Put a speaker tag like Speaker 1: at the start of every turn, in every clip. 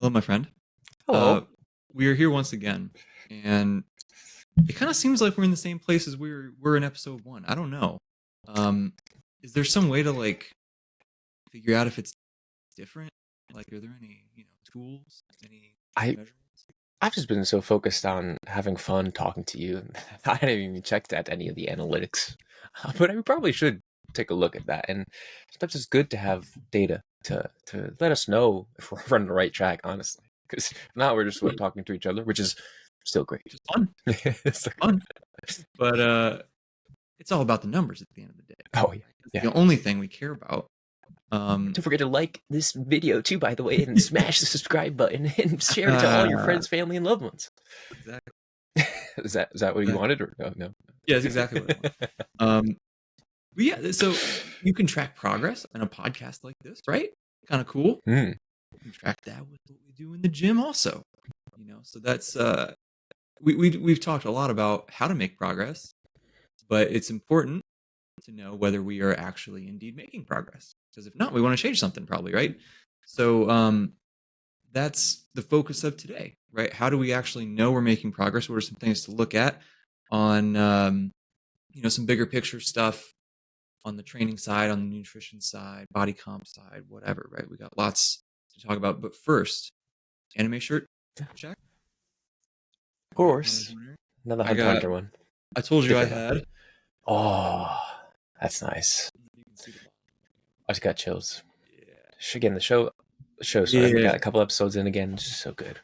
Speaker 1: Hello, my friend. Uh,
Speaker 2: Hello.
Speaker 1: we are here once again, and it kind of seems like we're in the same place as we were in episode one. I don't know. Um, is there some way to figure out if it's different? Like, are there any tools, any
Speaker 2: I
Speaker 1: measurements?
Speaker 2: I've just been so focused on having fun talking to you. I haven't even checked at any of the analytics, but I probably should take a look at that. And sometimes it's good to have data to let us know if we're on the right track. Honestly, because now we're just
Speaker 1: Really,
Speaker 2: talking to each other, which is still great.
Speaker 1: just fun,
Speaker 2: It's like-
Speaker 1: fun. But it's all about the numbers at the end of the day.
Speaker 2: oh yeah,
Speaker 1: That's
Speaker 2: yeah.
Speaker 1: the only thing we care about.
Speaker 2: Don't forget to like this video too, by the way, and smash the subscribe button and share it to all your friends, family, and loved ones.
Speaker 1: Exactly.
Speaker 2: Is that what you wanted, or no? No.
Speaker 1: Yeah, that's exactly what I want. But yeah, so you can track progress on a podcast like this, right? Kind of cool.
Speaker 2: Hmm.
Speaker 1: You can track that with what we do in the gym also. So that's we've talked a lot about how to make progress, but it's important to know whether we are actually indeed making progress. Because if not, we want to change something probably, right? So that's the focus of today, right? How do we actually know we're making progress? What are some things to look at on some bigger picture stuff on the training side, on the nutrition side, body comp side, whatever, right? We got lots to talk about. But first, anime shirt, check.
Speaker 2: Of
Speaker 1: I got Hunter x
Speaker 2: course.
Speaker 1: Hunter.
Speaker 2: Another
Speaker 1: I
Speaker 2: Hunter x
Speaker 1: got.
Speaker 2: Hunter one.
Speaker 1: I told you I
Speaker 2: Different though.
Speaker 1: had.
Speaker 2: Oh, that's nice.
Speaker 1: You can see the bottom.
Speaker 2: I just got chills.
Speaker 1: Yeah.
Speaker 2: Again, the show started. We
Speaker 1: Yeah.
Speaker 2: got a couple episodes in again. Just so good.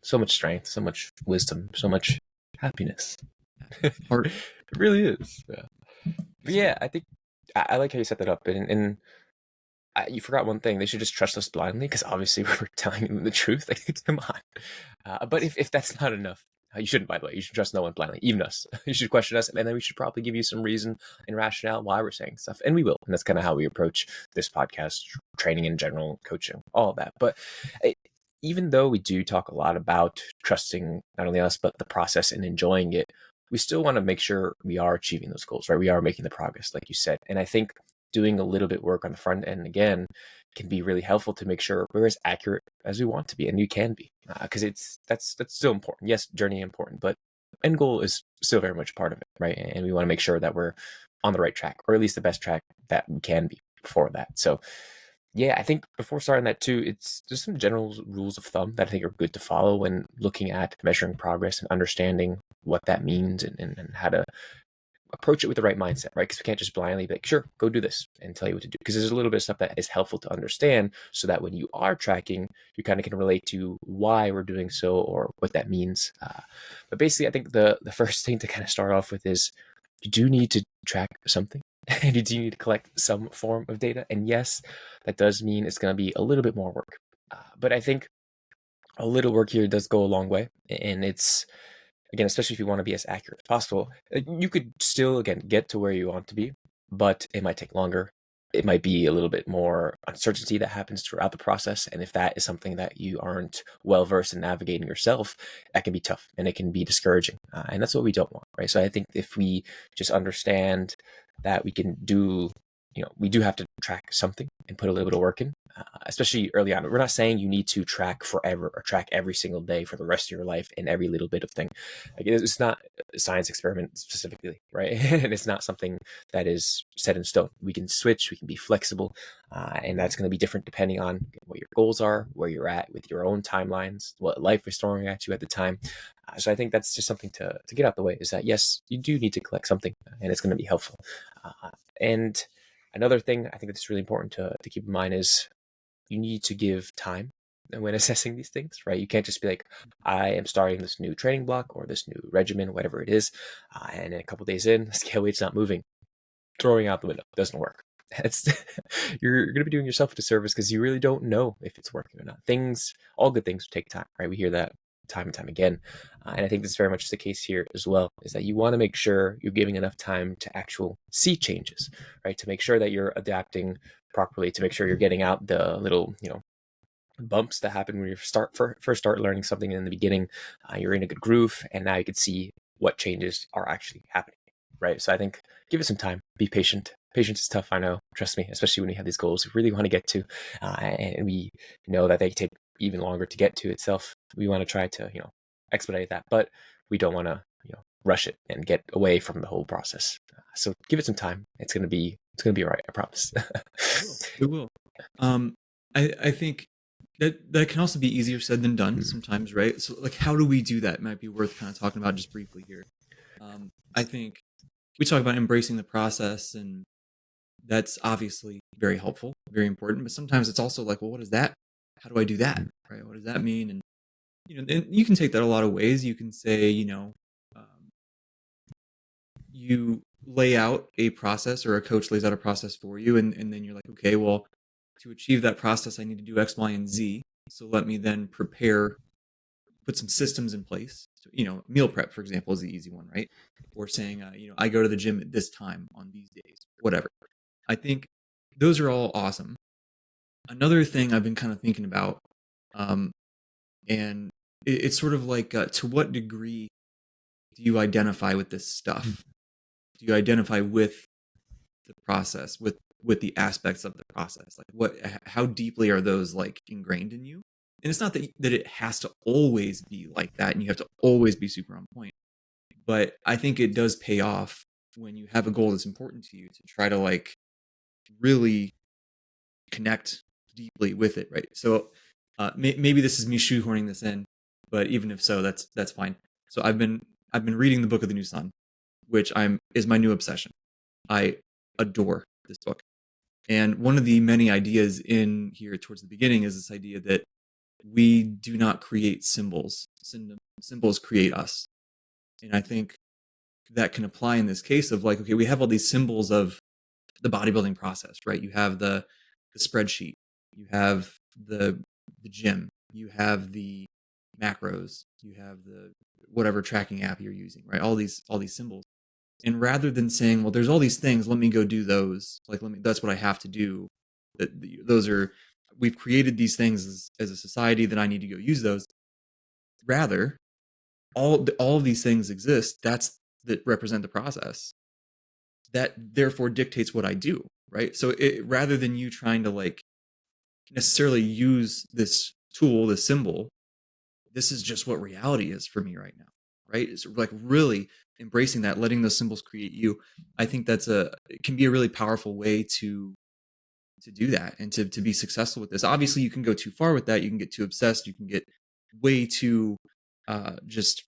Speaker 2: So much strength, so much wisdom, so much happiness.
Speaker 1: Heart.
Speaker 2: It really is. Yeah. But
Speaker 1: So,
Speaker 2: yeah, I think I like how you set that up. And you forgot one thing. They should just trust us blindly because obviously we're telling them the truth. Like, come on. But if that's not enough, you shouldn't, by the way. You should trust no one blindly, even us. You should question us, and then we should probably give you some reason and rationale why we're saying stuff. And we will. And that's kind of how we approach this podcast, training in general, coaching, all of that. But even though we do talk a lot about trusting not only us, but the process and enjoying it, we still want to make sure we are achieving those goals, right? We are making the progress, like you said. And I think doing a little bit work on the front end again can be really helpful to make sure we're as accurate as we want to be, and you can be, because that's still important. Yes, journey important, but end goal is still very much part of it, right? And we want to make sure that we're on the right track, or at least the best track that we can be before that. So yeah, I think before starting that too, it's just some general rules of thumb that I think are good to follow when looking at measuring progress and understanding what that means, and how to approach it with the right mindset, right? Because we can't just blindly be like, sure, go do this and tell you what to do. Because there's a little bit of stuff that is helpful to understand so that when you are tracking, you kind of can relate to why we're doing so or what that means. But basically, I think the first thing to kind of start off with is you do need to track something. And you do need to collect some form of data. And yes, that does mean it's going to be a little bit more work. But I think a little work here does go a long way. And it's, again, especially if you want to be as accurate as possible, you could still, again, get to where you want to be, but it might take longer. It might be a little bit more uncertainty that happens throughout the process. And if that is something that you aren't well versed in navigating yourself, that can be tough and it can be discouraging. And that's what we don't want, right? So I think if we just understand that we can do, we do have to track something and put a little bit of work in, especially early on. We're not saying you need to track forever or track every single day for the rest of your life and every little bit of thing. Like, it's not a science experiment specifically, right? And it's not something that is set in stone. We can switch, we can be flexible, and that's going to be different depending on what your goals are, where you're at with your own timelines, what life is throwing at you at the time. So I think that's just something to get out the way, is that yes, you do need to collect something, and it's going to be helpful. And another thing I think that's really important to keep in mind is you need to give time when assessing these things, right? You can't just be like, I am starting this new training block or this new regimen, whatever it is, and then a couple days in, the scale weight's not moving. Throwing out the window doesn't work. It's you're going to be doing yourself a disservice because you really don't know if it's working or not. All good things take time, right? We hear that time and time again, and I think this is very much the case here as well. Is that you want to make sure you're giving enough time to actual see changes, right? To make sure that you're adapting properly, to make sure you're getting out the little bumps that happen when you first start learning something in the beginning. You're in a good groove, and now you can see what changes are actually happening, right? So I think give it some time, be patient. Patience is tough, I know, trust me, especially when we have these goals we really want to get to, and we know that they take even longer to get to itself. We want to try to, expedite that, but we don't want to, rush it and get away from the whole process. So give it some time. It's gonna be all right. I promise.
Speaker 1: It will. It will. Um, I think that can also be easier said than done sometimes, right? So, like, how do we do that? Might be worth kind of talking about just briefly here. I think we talk about embracing the process, and that's obviously very helpful, very important. But sometimes it's also like, well, what is that? How do I do that? Right? What does that mean? And and you can take that a lot of ways. You can say, um, you lay out a process, or a coach lays out a process for you, and then you're like, okay, well, to achieve that process, I need to do X, Y, and Z. So let me then put some systems in place. So, meal prep, for example, is the easy one, right? Or saying, I go to the gym at this time on these days, whatever. I think those are all awesome. Another thing I've been kind of thinking about, um, and it's sort of like, to what degree do you identify with this stuff? Do you identify with the process, with the aspects of the process? Like, how deeply are those like ingrained in you? And it's not that it has to always be like that, and you have to always be super on point. But I think it does pay off when you have a goal that's important to you to try to like really connect deeply with it, right? So maybe this is me shoehorning this in, but even if so, that's fine. So I've been reading the Book of the New Sun, which is my new obsession. I adore this book. And one of the many ideas in here towards the beginning is this idea that we do not create symbols. Symbols create us. And I think that can apply in this case of like, okay, we have all these symbols of the bodybuilding process, right? You have the spreadsheet, you have the gym, you have the macros, you have the whatever tracking app you're using, right? All these symbols. And rather than saying, well, there's all these things, let me go do those. Like, that's what I have to do. Those are, we've created these things as a society that I need to go use those. Rather, all of these things exist. That represent the process. That therefore dictates what I do, right? So rather than you trying to like necessarily use this tool, this symbol, this is just what reality is for me right now, right? It's like really embracing that, letting those symbols create you. I think it can be a really powerful way to do that and to be successful with this. Obviously, you can go too far with that. You can get too obsessed. You can get way too just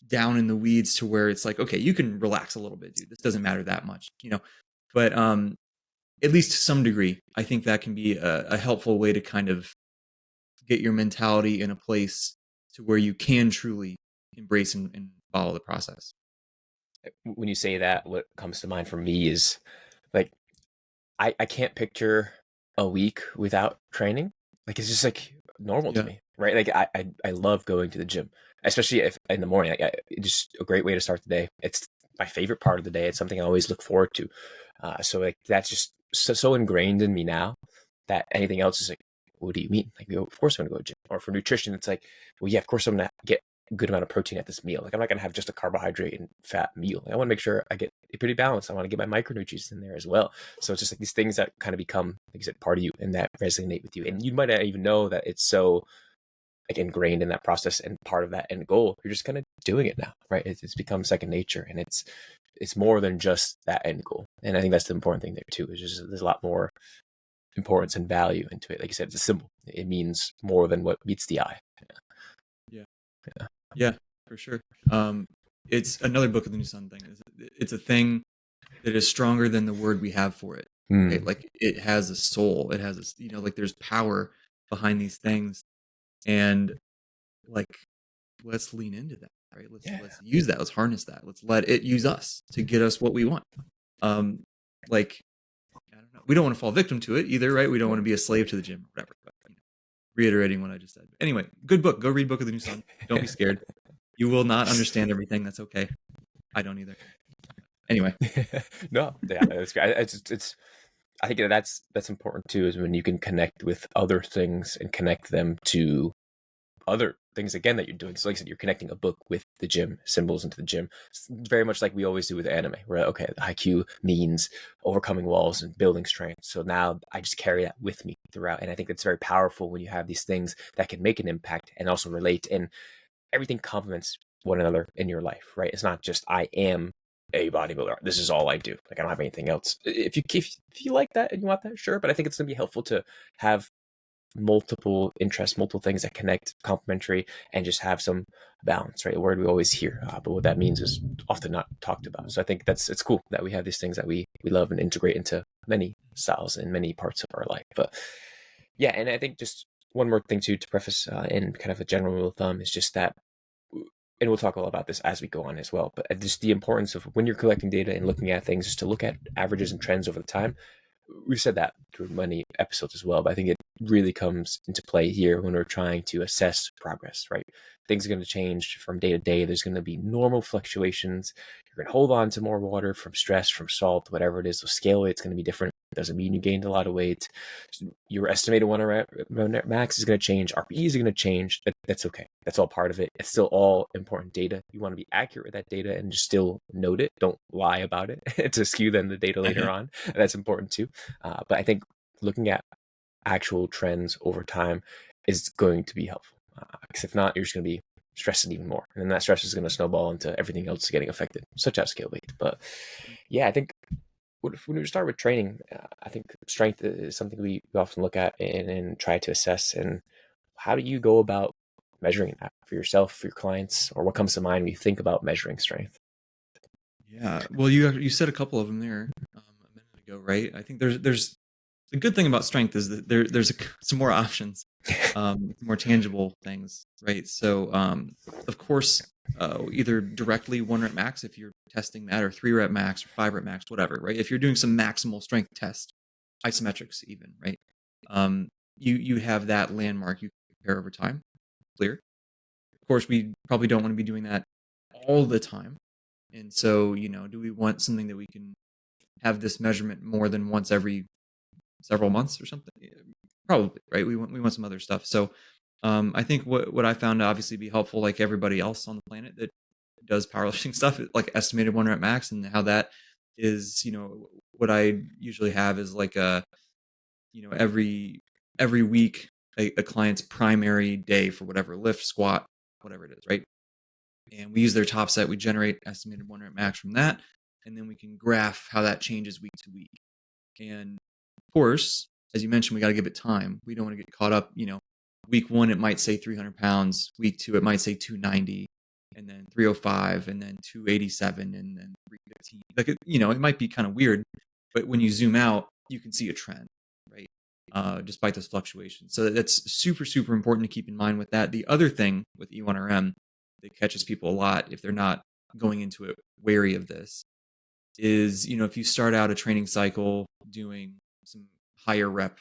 Speaker 1: down in the weeds to where it's like, okay, you can relax a little bit, dude. This doesn't matter that much, But at least to some degree, I think that can be a helpful way to kind of get your mentality in a place to where you can truly embrace and follow the process.
Speaker 2: When you say that, what comes to mind for me is like I can't picture a week without training. Like it's just like normal to
Speaker 1: Yeah.
Speaker 2: me, right? Like I love going to the gym, especially if in the morning. It's just a great way to start the day. It's my favorite part of the day. It's something I always look forward to. So like that's just so ingrained in me now that anything else is like, what do you mean? Like, of course I'm gonna go to the gym. Or for nutrition, it's like, well, yeah, of course I'm gonna get a good amount of protein at this meal. Like I'm not gonna have just a carbohydrate and fat meal. Like, I want to make sure I get it pretty balanced. I want to get my micronutrients in there as well. So it's just like these things that kind of become, like I said, part of you and that resonate with you. And you might not even know that it's so like ingrained in that process and part of that end goal. You're just kind of doing it now, right? It's become second nature, and it's more than just that end goal. And I think that's the important thing there too. Is just there's a lot more importance and value into it. Like you said, it's a symbol. It means more than what meets the eye.
Speaker 1: Yeah.
Speaker 2: Yeah.
Speaker 1: Yeah, for sure. It's another Book of the New Sun thing. It's a thing that is stronger than the word we have for it. Right? Like it has a soul. It has like there's power behind these things, and like let's lean into that. Right? Let's use that. Let's harness that. Let's let it use us to get us what we want. Like I don't know. We don't want to fall victim to it either, right? We don't want to be a slave to the gym or whatever. But reiterating what I just said. Anyway, good book. Go read Book of the New Sun. Don't be scared. You will not understand everything. That's okay. I don't either. Anyway.
Speaker 2: No, yeah, it's great. It's I think that's important too, is when you can connect with other things and connect them to other things again that you're doing. So like I said, you're connecting a book with the gym, symbols into the gym. It's very much like we always do with anime, where okay, the IQ means overcoming walls and building strength. So now I just carry that with me throughout. And I think it's very powerful when you have these things that can make an impact and also relate, and everything complements one another in your life, right? It's not just I am a bodybuilder. This is all I do. Like I don't have anything else. If you like that and you want that, sure. But I think it's gonna be helpful to have multiple interests, multiple things that connect, complementary, and just have some balance, right? A word we always hear, but what that means is often not talked about. So I think it's cool that we have these things that we love and integrate into many styles and many parts of our life. But yeah, and I think just one more thing to preface in kind of a general rule of thumb is just that, and we'll talk a lot about this as we go on as well, but just the importance of when you're collecting data and looking at things, just to look at averages and trends over the time. We've said that through many episodes as well, but I think it really comes into play here when we're trying to assess progress, right? Things are going to change from day to day. There's going to be normal fluctuations. You're going to hold on to more water from stress, from salt, whatever it is. So scale weight's going to be different. Doesn't mean you gained a lot of weight. Your estimated one rep max is going to change. RPEs are going to change. That's okay. That's all part of it. It's still all important data. You want to be accurate with that data and just still note it. Don't lie about it to skew then the data later on. That's important too. But I think looking at actual trends over time is going to be helpful. Because if not, you're just going to be stressing even more. And then that stress is going to snowball into everything else getting affected, such as scale weight. But yeah, I think when we start with training, I think strength is something we often look at and try to assess. And how do you go about measuring that for yourself, for your clients, or what comes to mind when you think about measuring strength?
Speaker 1: Yeah. Well, you said a couple of them there a minute ago, right? I think there's the good thing about strength is that there's some more options, more tangible things, right? So, of course, either directly 1 rep max if you're testing that, or 3 rep max, or 5 rep max, whatever, right? If you're doing some maximal strength test, isometrics even, right? You have that landmark you can compare over time, clear. Of course, we probably don't want to be doing that all the time, and so do we want something that we can have this measurement more than once every several months or something? Yeah, probably, right? We want some other stuff. So I think what I found to obviously be helpful, like everybody else on the planet that does powerlifting stuff, like estimated 1 rep max, and how that is, what I usually have is like every week a client's primary day for whatever lift, squat, whatever it is, right? And we use their top set. We generate estimated 1 rep max from that, and then we can graph how that changes week to week. And of course, as you mentioned, we got to give it time. We don't want to get caught up. Week 1 it might say 300 pounds. Week 2 it might say 290, and then 305, and then 287, and then 315. Like it might be kind of weird, but when you zoom out, you can see a trend, right? Despite those fluctuations. So that's super, super important to keep in mind with that. The other thing with E1RM that catches people a lot if they're not going into it wary of this is, if you start out a training cycle doing some higher rep,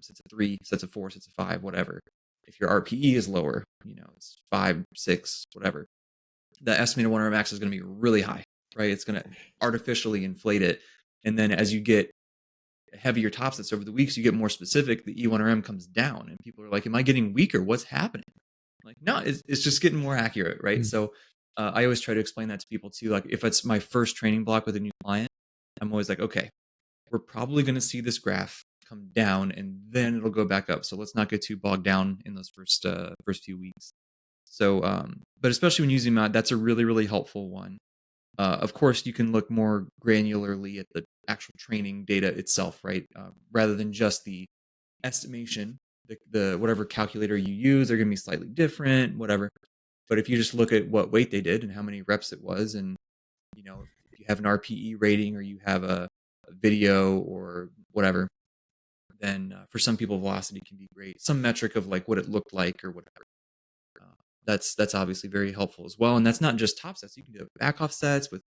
Speaker 1: sets of 3, sets of 4, sets of 5, whatever. If your RPE is lower, it's 5, 6, whatever, the estimated 1 rep max is going to be really high, right? It's going to artificially inflate it. And then as you get heavier top sets over the weeks, you get more specific, the E1RM comes down, and people are like, am I getting weaker? What's happening? Like, no, it's just getting more accurate, right? So I always try to explain that to people too. Like, if it's my first training block with a new client, I'm always like, okay, we're probably going to see this graph come down, and then it'll go back up. So let's not get too bogged down in those first few weeks. So, but especially when using that, that's a really, really helpful one. Of course, you can look more granularly at the actual training data itself, right? Rather than just the estimation. The whatever calculator you use, they're going to be slightly different, whatever. But if you just look at what weight they did and how many reps it was, and if you have an RPE rating, or you have a video or whatever, then for some people velocity can be great. Some metric of like what it looked like or whatever. That's obviously very helpful as well. And that's not just top sets. You can do back off sets with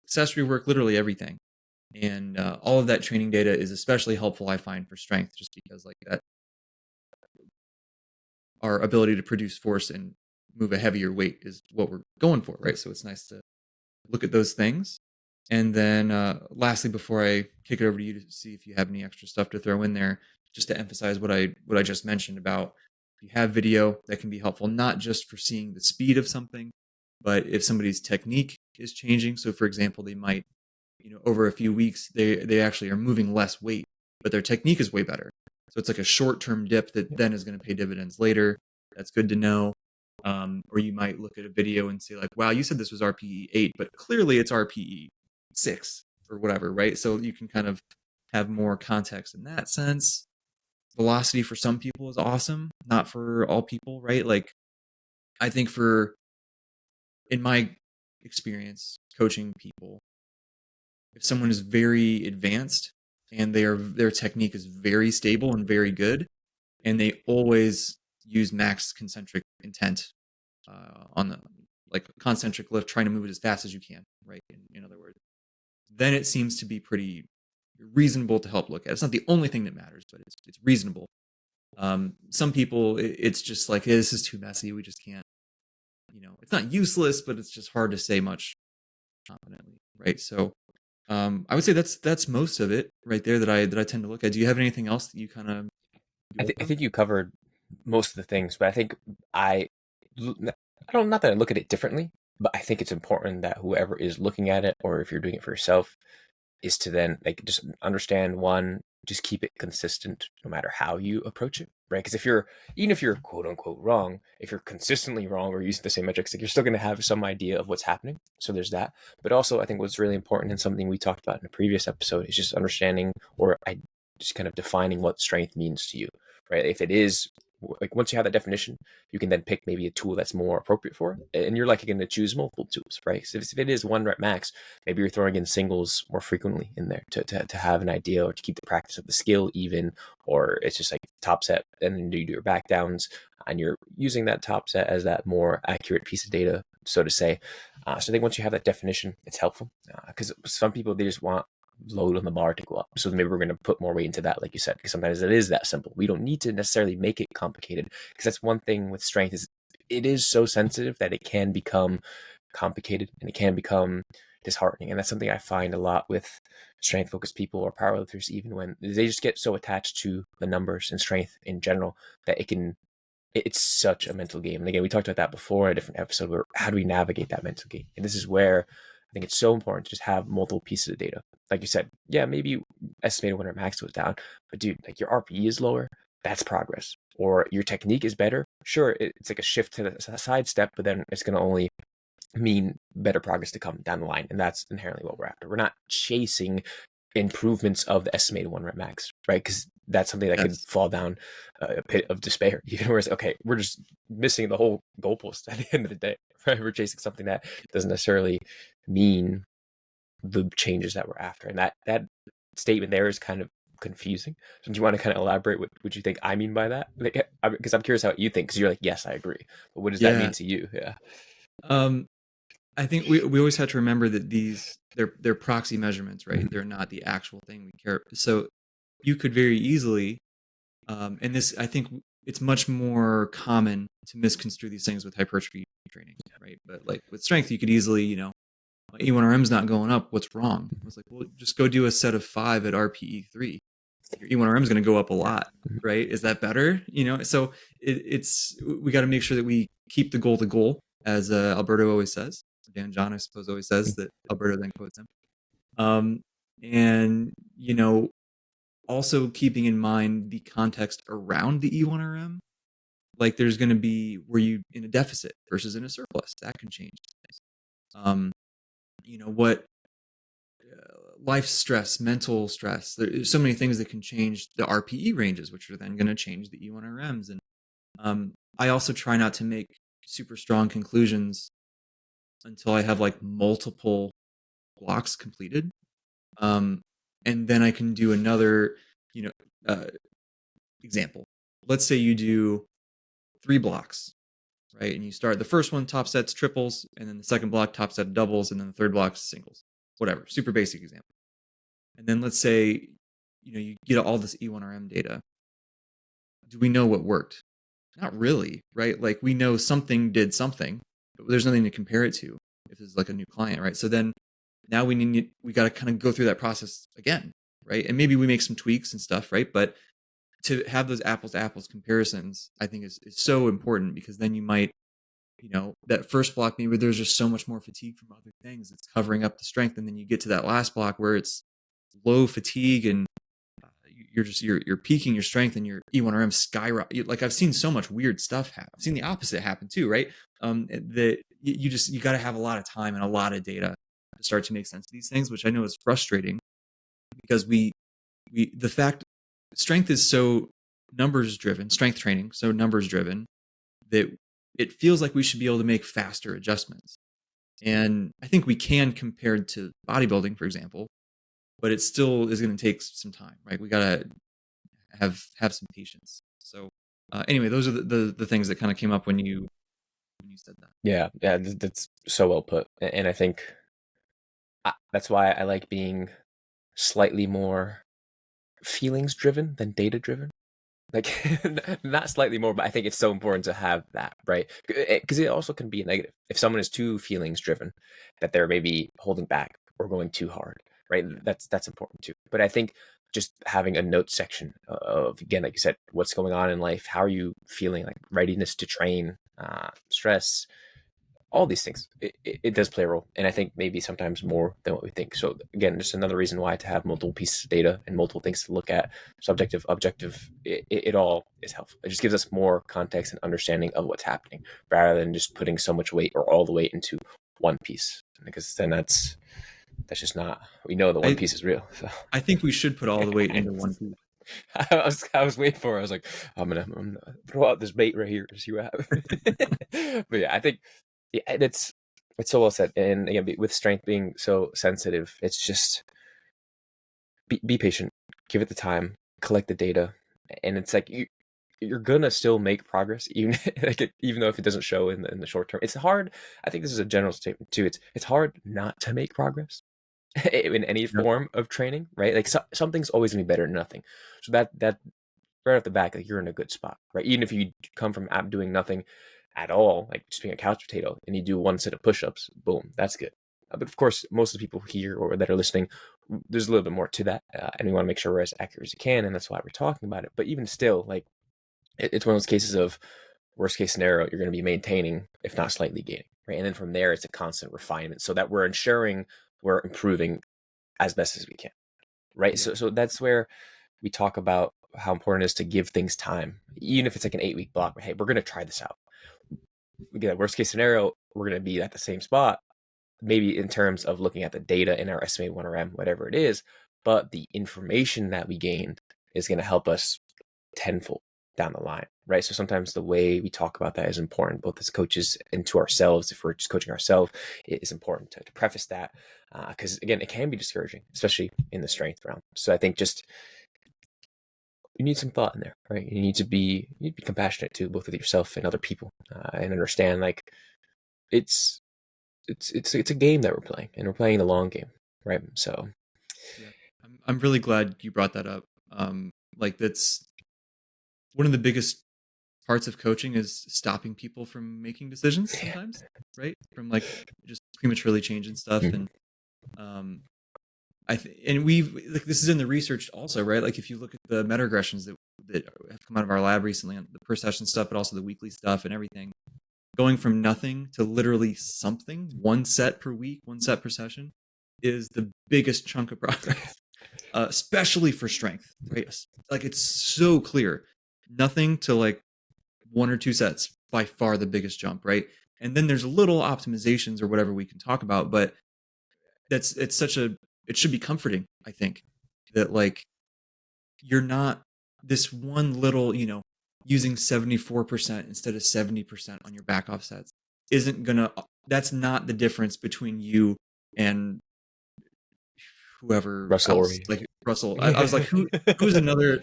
Speaker 1: accessory work, literally everything. And all of that training data is especially helpful, I find, for strength, just because like that, our ability to produce force and move a heavier weight is what we're going for, right? So it's nice to look at those things. And then lastly, before I kick it over to you to see if you have any extra stuff to throw in there, just to emphasize what I just mentioned about, if you have video, that can be helpful, not just for seeing the speed of something, but if somebody's technique is changing. So for example, they might, over a few weeks, they actually are moving less weight, but their technique is way better. So it's like a short-term dip that then is going to pay dividends later. That's good to know. Or you might look at a video and say like, wow, you said this was RPE 8, but clearly it's RPE 6 or whatever, right? So you can kind of have more context in that sense. Velocity for some people is awesome, not for all people, right? Like I think in my experience coaching people, if someone is very advanced and their technique is very stable and very good, and they always use max concentric intent on the like concentric lift, trying to move it as fast as you can, right? In other words, then it seems to be pretty reasonable to help look at. It's not the only thing that matters, but it's reasonable. Some people, it's just like, hey, this is too messy. We just can't, it's not useless, but it's just hard to say much confidently, right? So I would say that's most of it right there that I tend to look at. Do you have anything else that you kind of look
Speaker 2: I
Speaker 1: up?
Speaker 2: think you covered most of the things, but I think I I don't, not that I look at it differently, but I think it's important that whoever is looking at it, or if you're doing it for yourself, is to then like just understand, one, just keep it consistent no matter how you approach it, right? Because if you're, even if you're quote unquote wrong, if you're consistently wrong or using the same metrics, like you're still going to have some idea of what's happening. So there's that. But also I think what's really important, and something we talked about in a previous episode, is just understanding, or I just kind of defining what strength means to you, right? If it is like, once you have that definition, you can then pick maybe a tool that's more appropriate for it, and you're likely going to choose multiple tools, right? So if it is 1 rep max, maybe you're throwing in singles more frequently in there to have an idea, or to keep the practice of the skill even, or it's just like top set and then you do your back downs, and you're using that top set as that more accurate piece of data, so to say. So I think once you have that definition, it's helpful, because some people, they just want load on the bar to go up. So maybe we're going to put more weight into that, like you said, because sometimes it is that simple. We don't need to necessarily make it complicated, because that's one thing with strength, is it is so sensitive that it can become complicated and it can become disheartening. And that's something I find a lot with strength focused people or powerlifters, even when they just get so attached to the numbers and strength in general, that it's such a mental game. And again, we talked about that before in a different episode, where how do we navigate that mental game? And this is where I think it's so important to just have multiple pieces of data. Like you said, yeah, maybe estimated 1 rep max was down, but dude, like your RPE is lower, that's progress. Or your technique is better. Sure, it's like a shift to the side step, but then it's going to only mean better progress to come down the line. And that's inherently what we're after. We're not chasing improvements of the estimated 1 rep max, right? Because that's something that could
Speaker 1: Yes.
Speaker 2: fall down a pit of despair. Even whereas, okay, we're just missing the whole goalpost at the end of the day, right? We're chasing something that doesn't necessarily mean the changes that we're after. And that statement there is kind of confusing. So do you want to kind of elaborate what you think I mean by that? Because I'm curious how you think, because you're like, yes, I agree. But what does that
Speaker 1: Yeah.
Speaker 2: mean to you? Yeah.
Speaker 1: Um, I think we always have to remember that they're proxy measurements, right?
Speaker 2: Mhm.
Speaker 1: They're not the actual thing we care. So you could very easily, and this I think it's much more common to misconstrue these things with hypertrophy training, right? But like with strength, you could easily, E1RM's not going up. What's wrong? I was like, well, just go do a set of 5 at RPE 3. Your E1RM is going to go up a
Speaker 2: Yeah.
Speaker 1: lot,
Speaker 2: Mhm.
Speaker 1: right? Is that better? So it's we got to make sure that we keep the goal, as Alberto always says. Dan John, I suppose, always says that Alberto then quotes him. Um, and also keeping in mind the context around the E1RM. Like there's going to be where you in a deficit versus in a surplus. That can change things. Um, what life stress, mental stress. There's so many things that can change the RPE ranges, which are then going to change the E1RMs. And I also try not to make super strong conclusions until I have like multiple blocks completed. And then I can do another, you know, uh, example. Let's say you do 3 blocks, right? And you start the first one, top sets, triples, and then the second block, top set, doubles, and then the third block, singles. Whatever, super basic example. And then let's say, you get all this E1RM data. Do we know what worked? Not really, right? Like we know something did something, but there's nothing to compare it to if it's like a new client, right? So then now we got to kind of go through that process again, right? And maybe we make some tweaks and stuff, right? But to have those apples to apples comparisons, I think is so important, because then you might, that first block, maybe there's just so much more fatigue from other things. It's covering up the strength. And then you get to that last block where it's low fatigue and you're peaking your strength and your E1RM skyrocket. Like I've seen so much weird stuff happen. I've seen the opposite happen too, right? That you got to have a lot of time and a lot of data to start to make sense of these things, which I know is frustrating because the fact strength is so numbers driven, strength training so numbers driven that it feels like we should be able to make faster adjustments. And I think we can compared to bodybuilding, for example, but it still is going to take some time, right? We got to have some patience. So anyway, those are the things that kind of came up when you said that.
Speaker 2: Yeah, that's so well put. And I think that's why I like being slightly more feelings driven than data driven. Like not slightly more, but I think it's so important to have that, right? Because it also can be a negative if someone is too feelings driven, that they're maybe holding back or going too hard, right?
Speaker 1: Yeah.
Speaker 2: That's important too. But I think just having a note section of, again, like you said, what's going on in life, how are you feeling, like readiness to train, stress, all these things, it does play a role. And I think maybe sometimes more than what we think. So again, just another reason why to have multiple pieces of data and multiple things to look at, subjective, objective, it all is helpful. It just gives us more context and understanding of what's happening rather than just putting so much weight or all the weight into one piece, because then that's just not, we know that one piece is real. So
Speaker 1: I think we should put all the weight into one piece.
Speaker 2: I was waiting for it. I was like, I'm gonna throw out this bait right here to see what happens. But yeah, I think it's so well said. And again, with strength being so sensitive, it's just be patient, give it the time, collect the data, and it's like you're gonna still make progress, even even though if it doesn't show in the short term. It's hard. I think this is a general statement too. It's hard not to make progress in any
Speaker 1: Yep.
Speaker 2: form of training, right? Like something's always gonna be better than nothing. So that right off the back, like you're in a good spot, right? Even if you come from doing nothing at all, like just being a couch potato, and you do one set of push-ups, boom, that's good. But of course, most of the people here or that are listening, there's a little bit more to that, and we want to make sure we're as accurate as we can, and that's why we're talking about it. But even still, like it's one of those cases of worst case scenario, you're going to be maintaining, if not slightly gaining, right? And then from there, it's a constant refinement, so that we're ensuring we're improving as best as we can, right?
Speaker 1: Yeah.
Speaker 2: So that's where we talk about how important it is to give things time, even if it's like an 8-week block. Hey, we're going to try this out. We get that worst case scenario, we're going to be at the same spot, maybe in terms of looking at the data in our estimated 1RM, whatever it is, but the information that we gained is going to help us tenfold down the line, right? So sometimes the way we talk about that is important, both as coaches and to ourselves. If we're just coaching ourselves, it is important to preface that, because again, it can be discouraging, especially in the strength realm. So I think just you need some thought in there, right? You need to be compassionate too, both with yourself and other people, and understand like it's a game that we're playing, and we're playing the long game, right? So
Speaker 1: Yeah. I'm really glad you brought that up. Like that's one of the biggest parts of coaching is stopping people from making decisions sometimes, right? From like just prematurely changing stuff. And um, and we've like this is in the research also, right? Like if you look at the meta regressions that have come out of our lab recently on the per session stuff, but also the weekly stuff and everything, going from nothing to literally something, one set per week, one set per session, is the biggest chunk of progress, especially for strength, right? Like it's so clear, nothing to like one or two sets, by far the biggest jump, right? And then there's little optimizations or whatever we can talk about, but it should be comforting, I think, that like you're not this one little, using 74% instead of 70% on your back off sets isn't gonna, that's not the difference between you and whoever
Speaker 2: Russell
Speaker 1: else,
Speaker 2: Ori.
Speaker 1: like Russell. I was like, who's another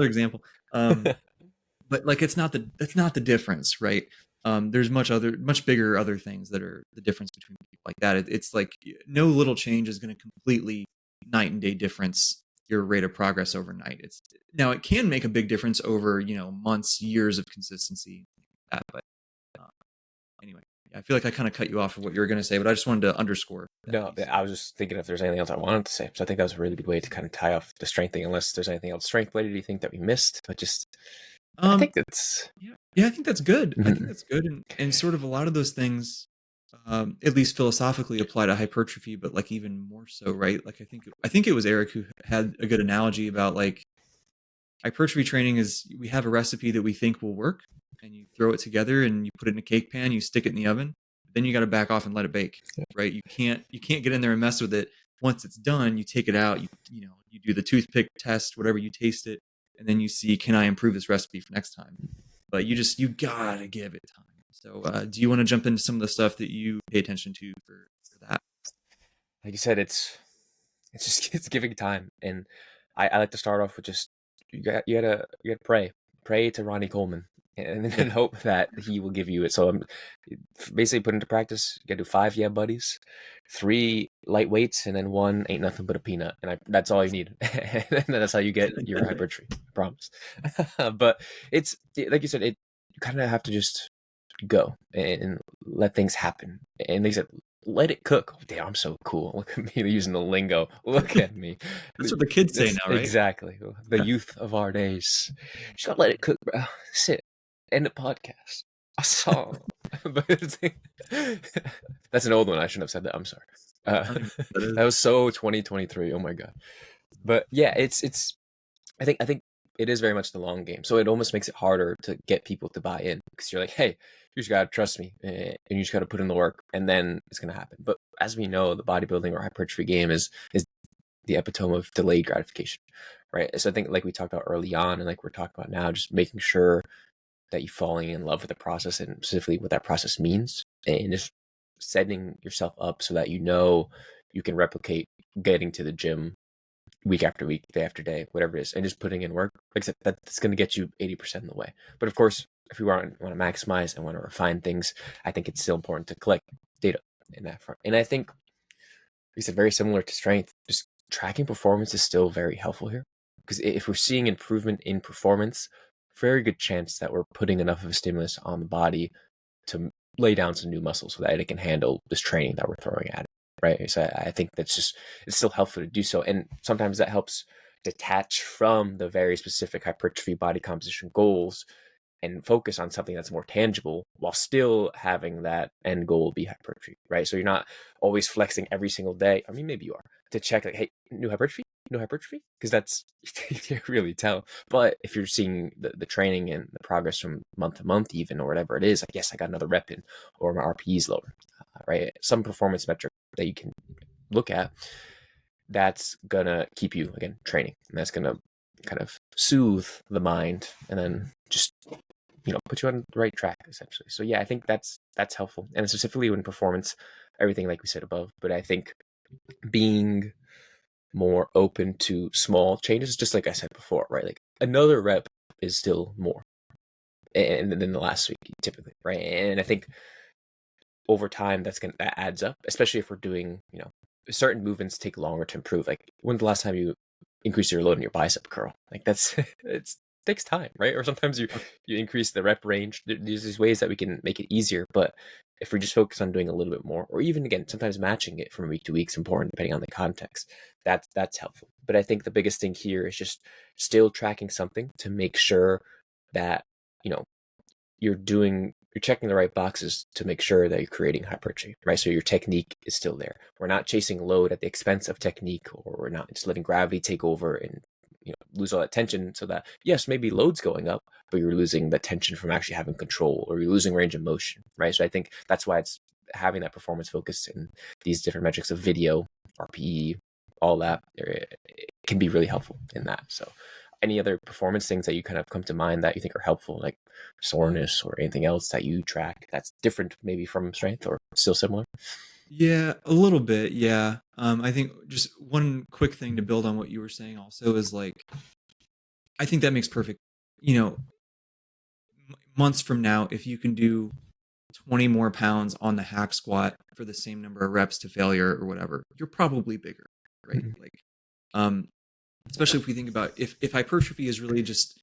Speaker 1: example? But like that's not the difference, right? There's much bigger other things that are the difference between people like that. It's like no little change is going to completely night and day difference your rate of progress overnight. Now it can make a big difference over months, years of consistency. But anyway, I feel like I kind of cut you off of what you were going to say, but I just wanted to underscore that
Speaker 2: No,
Speaker 1: piece.
Speaker 2: I was just thinking if there's anything else I wanted to say. So I think that was a really good way to kind of tie off the strength thing, unless there's anything else strength related you think that we missed. But just, I think that's
Speaker 1: Yeah, I think that's good. I think
Speaker 2: Mhm.
Speaker 1: that's good, and sort of a lot of those things. at least philosophically apply to hypertrophy, but like even more so, right? Like I think it was Eric who had a good analogy about like hypertrophy training is we have a recipe that we think will work, and you throw it together and you put it in a cake pan, you stick it in the oven, then you got to back off and let it bake,
Speaker 2: Yeah.
Speaker 1: right? You can't get in there and mess with it. Once it's done, you take it out, you do the toothpick test, whatever, you taste it, and then you see, can I improve this recipe for next time? But you gotta give it time. So, do you want to jump into some of the stuff that you pay attention to for that?
Speaker 2: Like you said, it's just it's giving time, and I like to start off with just you gotta pray to Ronnie Coleman, and then
Speaker 1: Yeah.
Speaker 2: hope that he will give you it. So I'm basically put into practice. You gotta do 5 yeah buddies, 3 light weights, and then 1 ain't nothing but a peanut, and that's all you need. And that's how you get your hypertrophy. I promise. But it's like you said, you kind of have to just go and let things happen. And they said, let it cook. Oh, damn, I'm so cool. Look at me using the lingo. Look at me.
Speaker 1: That's what the kids say
Speaker 2: That's
Speaker 1: now, right?
Speaker 2: exactly the
Speaker 1: Yeah.
Speaker 2: youth of our days. Just gotta let it cook, bro. Sit. End the podcast. A song. But that's an old one. I shouldn't have said that. I'm sorry.
Speaker 1: I don't even know what that
Speaker 2: That
Speaker 1: is.
Speaker 2: was so 2023. Oh my god. But yeah, it's I think it is very much the long game. So it almost makes it harder to get people to buy in because you're like, hey, you just gotta trust me, and you just gotta put in the work, and then it's gonna happen. But as we know, the bodybuilding or hypertrophy game is the epitome of delayed gratification, right? So I think like we talked about early on, and like we're talking about now, just making sure that you're falling in love with the process and specifically what that process means, and just setting yourself up so that you know you can replicate getting to the gym week after week, day after day, whatever it is, and just putting in work. Like I said, that's going to get you 80% in the way. But of course, if you want to maximize and want to refine things, I think it's still important to collect data in that front. And I think, like I said, very similar to strength, just tracking performance is still very helpful here. Because if we're seeing improvement in performance, very good chance that we're putting enough of a stimulus on the body to lay down some new muscles so that it can handle this training that we're throwing at it. Right. So I think that's just, it's still helpful to do so. And sometimes that helps detach from the very specific hypertrophy body composition goals and focus on something that's more tangible while still having that end goal be hypertrophy. Right. So you're not always flexing every single day. I mean, maybe you are to check like, hey, new hypertrophy, no hypertrophy, because that's you can't really tell. But if you're seeing the training and the progress from month to month, even or whatever it is, like yes, I got another rep in, or my RPE is lower, right? Some performance metric that you can look at that's gonna keep you again training, and that's gonna kind of soothe the mind, and then just put you on the right track essentially. So yeah, I think that's helpful, and specifically when performance, everything like we said above. But I think being more open to small changes, just like I said before, right? Like another rep is still more, and then the last week typically, right? And I think over time that adds up, especially if we're doing certain movements take longer to improve. Like when's the last time you increase your load in your bicep curl? Like that's it takes time, right? Or sometimes you increase the rep range. There's these ways that we can make it easier, but if we just focus on doing a little bit more, or even again sometimes matching it from week to week is important depending on the context. That's helpful. But I think the biggest thing here is just still tracking something to make sure that you know you're checking the right boxes to make sure that you're creating hypertrophy, right? So your technique is still there. We're not chasing load at the expense of technique, or we're not just letting gravity take over and lose all that tension, so that yes, maybe load's going up, but you're losing the tension from actually having control, or you're losing range of motion, right? So I think that's why it's having that performance focus and these different metrics of video, RPE, all that it can be really helpful in that. So any other performance things that you kind of come to mind that you think are helpful, like soreness or anything else that you track that's different maybe from strength or still similar?
Speaker 1: Yeah, a little bit. Yeah. I think just one quick thing to build on what you were saying also is like, I think that makes perfect, you know, months from now, if you can do 20 more pounds on the hack squat for the same number of reps to failure or whatever, you're probably bigger, right?
Speaker 2: Mhm.
Speaker 1: Like, um, especially if we think about if hypertrophy is really just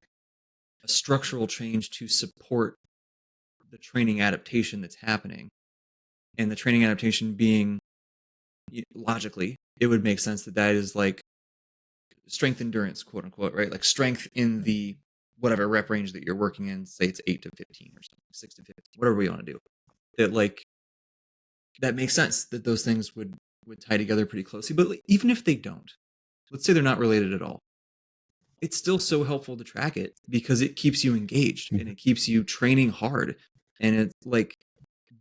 Speaker 1: a structural change to support the training adaptation that's happening, and the training adaptation being logically, it would make sense that that is like strength endurance, quote unquote, right? Like strength in the whatever rep range that you're working in, say it's 8 to 15 or something, 6 to 15, whatever we want to do. That like that makes sense that those things would tie together pretty closely. But even if they don't, let's say they're not related at all, it's still so helpful to track it because it keeps you engaged and
Speaker 2: Mhm.
Speaker 1: it keeps you training hard. And it's like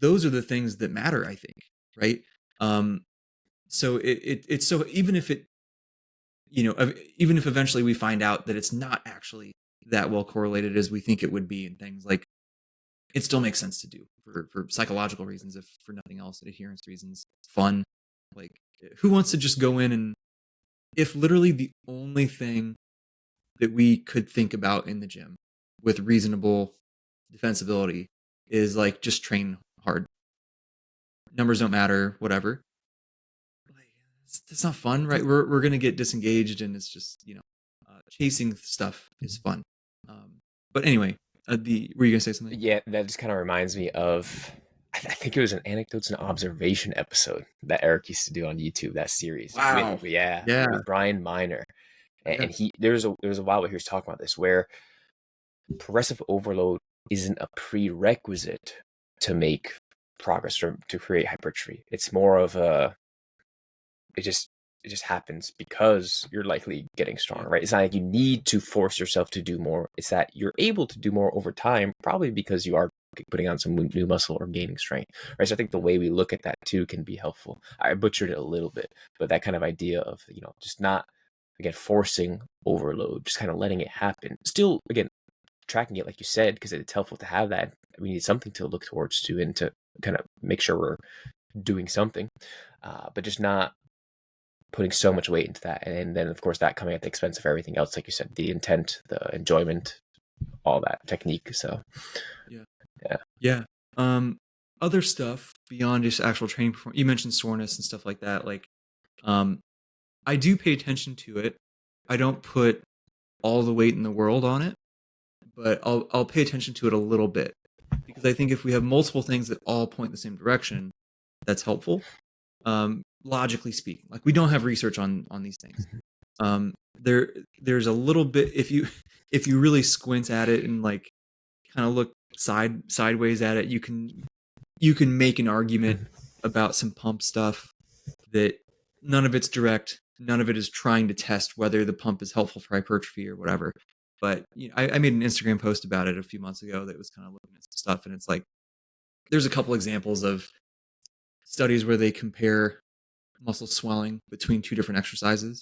Speaker 1: those are the things that matter, I think, right? Um, so it's so even if it, even if eventually we find out that it's not actually that well correlated as we think it would be, and things like, it still makes sense to do for psychological reasons, if for nothing else, adherence reasons, fun. Like, who wants to just go in and, if literally the only thing that we could think about in the gym with reasonable defensibility is like just train hard, numbers don't matter, whatever. Like, it's not fun, right? We're gonna get disengaged, and it's just, chasing stuff is fun. Um, but anyway, the were you gonna say something?
Speaker 2: Yeah, that just kind of reminds me of, I think it was an anecdotes and observation episode that Eric used to do on YouTube. That series with,
Speaker 1: Wow.
Speaker 2: yeah,
Speaker 1: Yeah.
Speaker 2: with Brian Miner,
Speaker 1: Yeah.
Speaker 2: and he there was a while where he was talking about this, where progressive overload isn't a prerequisite to make progress or to create hypertrophy. It's more of a, it just it just happens because you're likely getting
Speaker 1: Yeah.
Speaker 2: stronger, right? It's not like you need to force yourself to do more. It's that you're able to do more over time, probably because you are putting on some new muscle or gaining strength, right? So I think the way we look at that too can be helpful. I butchered it a little bit, but that kind of idea of, just not, again, forcing overload, just kind of letting it happen. Still, again, tracking it like you said, because it's helpful to have that. We need something to look towards to, and to kind of make sure we're doing something, but just not putting so much weight into that. And then, of course, that coming at the expense of everything else, like you said, the intent, the enjoyment, all that technique. So,
Speaker 1: Yeah.
Speaker 2: yeah.
Speaker 1: Yeah. Um, Other stuff beyond just actual training performance. You mentioned soreness and stuff like that. Like, um, I do pay attention to it. I don't put all the weight in the world on it, but I'll pay attention to it a little bit, because I think if we have multiple things that all point in the same direction, that's helpful. Logically speaking, like, we don't have research on these things.
Speaker 2: Mhm.
Speaker 1: There's a little bit, if you if you really squint at it and like kind of look sideways at it, you can make an argument
Speaker 2: Mhm.
Speaker 1: about some pump stuff that none of it's direct, none of it is trying to test whether the pump is helpful for hypertrophy or whatever. But I made an Instagram post about it a few months ago that was kind of looking at some stuff, and it's like there's a couple examples of studies where they compare muscle swelling between two different exercises,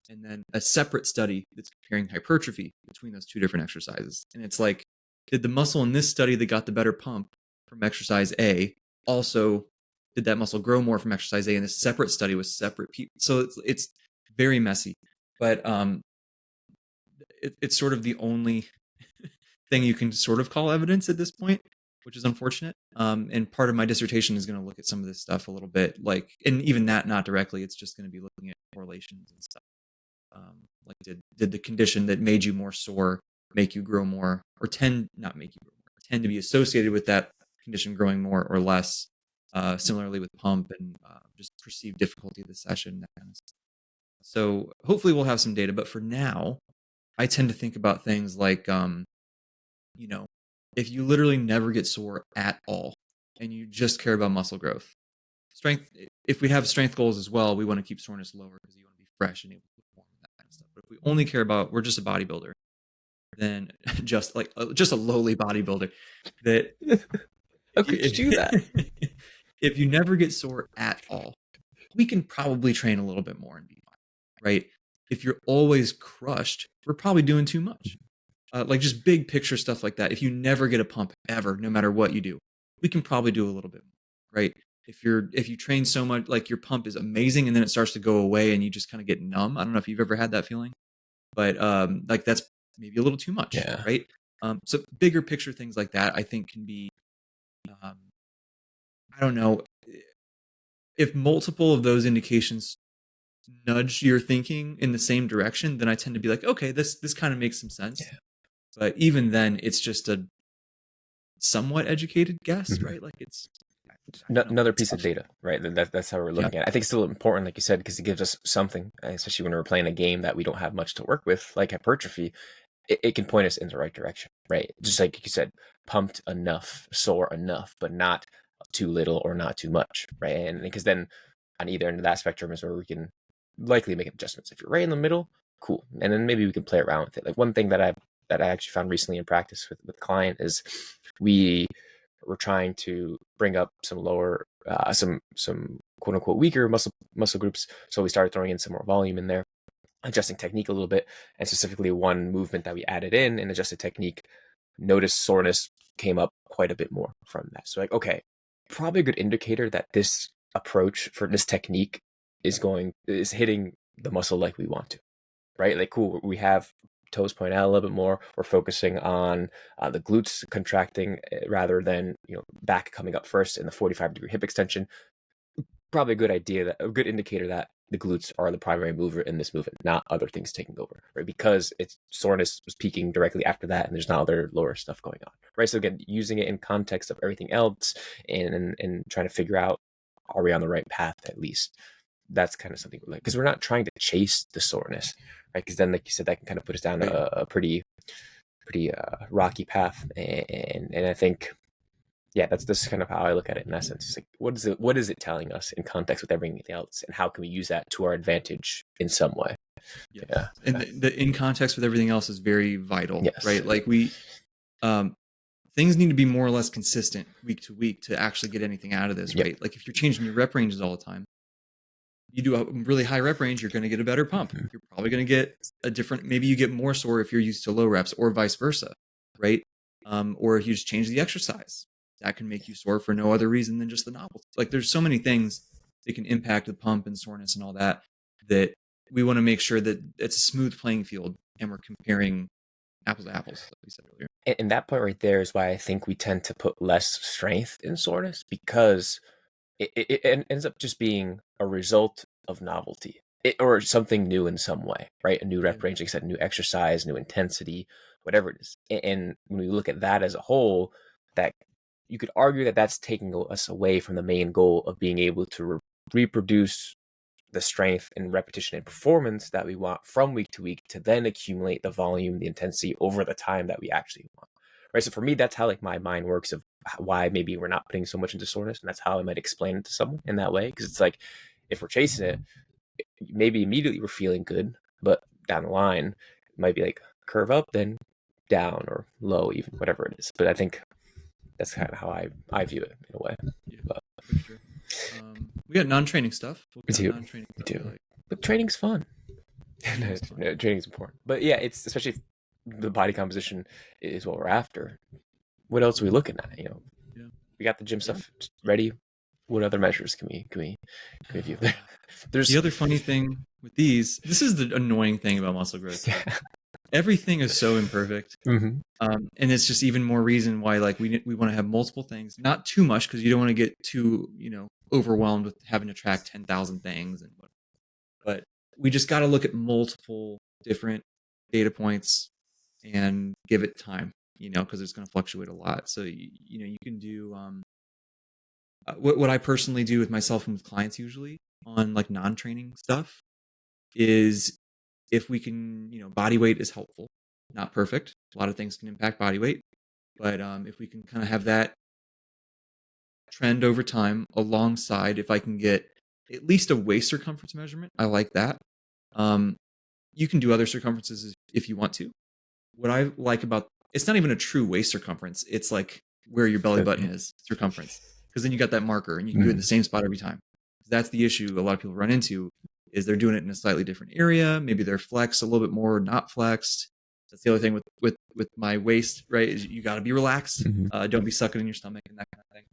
Speaker 1: and then a separate study that's comparing hypertrophy between those two different exercises. And it's like, did the muscle in this study that got the better pump from exercise A also, did that muscle grow more from exercise A in this separate study with separate people? So it's very messy, but it's sort of the only thing you can sort of call evidence at this point, which is unfortunate. And part of my dissertation is going to look at some of this stuff a little bit, like, and even that not directly. It's just going to be looking at correlations and stuff. Like, did the condition that made you more sore make you grow more, or tend not make you grow more, tend to be associated with that condition growing more or less? Similarly with pump and just perceived difficulty of the session, that kind of stuff. So hopefully we'll have some data, but for now, I tend to think about things like, you know, if you literally never get sore at all and you just care about muscle growth, strength, if we have strength goals as well, we want to keep soreness lower because you want to be fresh and able to perform and that kind of stuff. But if we only care about, we're just a bodybuilder, then just a lowly bodybuilder, that
Speaker 2: How
Speaker 1: if you
Speaker 2: could you do that?
Speaker 1: if you never get sore at all, we can probably train a little bit more and be fine, right? If you're always crushed, we're probably doing too much. Like, just big picture stuff like that. If you never get a pump ever, no matter what you do, we can probably do a little bit more, right? If you train so much, like, your pump is amazing and then it starts to go away and you just kind of get numb. I don't know if you've ever had that feeling, but like, that's maybe a little too much,
Speaker 2: Yeah.
Speaker 1: right? So bigger picture things like that, I think, can be, um, I don't know, if multiple of those indications nudge your thinking in the same direction, then I tend to be like, okay, this kind of makes some sense.
Speaker 2: Yeah.
Speaker 1: But even then, it's just a somewhat educated guess,
Speaker 2: Mhm.
Speaker 1: right? Like, I don't know.
Speaker 2: Another
Speaker 1: It's
Speaker 2: piece of
Speaker 1: tough.
Speaker 2: data, right? That's how we're
Speaker 1: Yeah.
Speaker 2: looking at it. I think it's still important, like you said, because it gives us something, especially when we're playing a game that we don't have much to work with, like hypertrophy. It can point us in the right direction, right? Just like you said, pumped enough, sore enough, but not too little or not too much, right? And because then on either end of that spectrum is where we can likely make adjustments. If you're right in the middle, cool, and then maybe we can play around with it. Like one thing that I actually found recently in practice with client is we were trying to bring up some lower some quote unquote weaker muscle groups. So we started throwing in some more volume in there, adjusting technique a little bit, and specifically one movement that we added in and adjusted technique, notice soreness came up quite a bit more from that. So like, okay, probably a good indicator that this approach for this technique is hitting the muscle like we want to, right? Like, cool, we have toes point out a little bit more. We're focusing on the glutes contracting rather than back coming up first in the 45-degree hip extension. Probably a good indicator that the glutes are the primary mover in this movement, not other things taking over, right? Because its soreness was peaking directly after that, and there's not other lower stuff going on, right? So again, using it in context of everything else and trying to figure out, are we on the right path at least? That's kind of something like, because we're not trying to chase the soreness, right? Because then, like you said, that can kind of put us down
Speaker 1: Right.
Speaker 2: a pretty rocky path, and I think that's kind of how I look at it in that sense. It's like, what is it telling us in context with everything else, and how can we use that to our advantage in some way?
Speaker 1: Yes.
Speaker 2: Yeah.
Speaker 1: And the in context with everything else is very vital,
Speaker 2: Yes.
Speaker 1: right? Like um, things need to be more or less consistent week to week to actually get anything out of this,
Speaker 2: Yep.
Speaker 1: right? Like if you're changing your rep ranges all the time, you do a really high rep range, you're going to get a better pump.
Speaker 2: Mhm.
Speaker 1: You're probably going to get a different, maybe you get more sore if you're used to low reps or vice versa, right? Or if you just change the exercise, that can make you sore for no other reason than just the novelty. Like there's so many things that can impact the pump and soreness and all that, that we want to make sure that it's a smooth playing field and we're comparing apples to apples, like we said earlier.
Speaker 2: And that point right there is why I think we tend to put less strength in soreness, because it ends up just being a result of novelty, or something new in some way, right? A new
Speaker 1: Yeah.
Speaker 2: rep range, like I said, new exercise, new intensity, whatever it is. And when we look at that as a whole, that you could argue that that's taking us away from the main goal of being able to reproduce the strength and repetition and performance that we want from week to week, to then accumulate the volume, the intensity over the time that we actually want. Right. So for me, that's how like my mind works of why maybe we're not putting so much into soreness. And that's how I might explain it to someone in that way. Because it's like, if we're chasing it, maybe immediately we're feeling good, but down the line, it might be like curve up, then down, or low, even whatever it is. But I think that's kind of how I view it in a way.
Speaker 1: Yeah,
Speaker 2: But
Speaker 1: for sure. We got non-training stuff. What
Speaker 2: me
Speaker 1: kind of
Speaker 2: too.
Speaker 1: non-training
Speaker 2: Me
Speaker 1: stuff do you
Speaker 2: too.
Speaker 1: like?
Speaker 2: But training's fun.
Speaker 1: Training is fun.
Speaker 2: Training's important. But yeah, it's especially if the body composition is what we're after. What else are we looking at?
Speaker 1: Yeah.
Speaker 2: We got the gym
Speaker 1: Yeah.
Speaker 2: stuff ready. What other measures can we view there? There's
Speaker 1: The other funny thing with these, this is the annoying thing about muscle growth. Like, everything is so imperfect.
Speaker 2: Mhm.
Speaker 1: And it's just even more reason why like we want to have multiple things, not too much because you don't want to get too overwhelmed with having to track 10,000 things and whatnot. But we just got to look at multiple different data points and give it time, because it's going to fluctuate a lot. So you can do what I personally do with myself and with clients usually on like non-training stuff is, if we can, body weight is helpful, not perfect. A lot of things can impact body weight, but if we can kind of have that trend over time alongside, if I can get at least a waist circumference measurement, I like that. You can do other circumferences if you want to. What I like about, it's not even a true waist circumference. It's like where your belly button is circumference, because then you got that marker and you can do it in the same spot every time. That's the issue a lot of people run into, is they're doing it in a slightly different area. Maybe they're flexed a little bit more, not flexed. That's the other thing with my waist, right? Is you got to be relaxed.
Speaker 2: Mhm.
Speaker 1: Don't be sucking in your stomach and that kind of thing.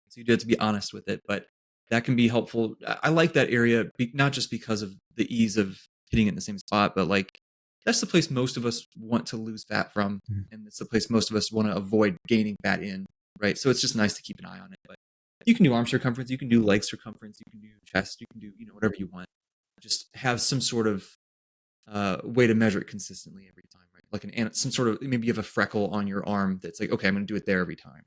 Speaker 1: So you do have to be honest with it, but that can be helpful. I like that area, not just because of the ease of hitting it in the same spot, but like that's the place most of us want to lose fat from, and it's the place most of us want to avoid gaining fat in, right? So it's just nice to keep an eye on it. But you can do arm circumference, you can do leg circumference, you can do chest, you can do whatever you want. Just have some sort of way to measure it consistently every time, right? Like some sort of, maybe you have a freckle on your arm that's like, okay, I'm going to do it there every time.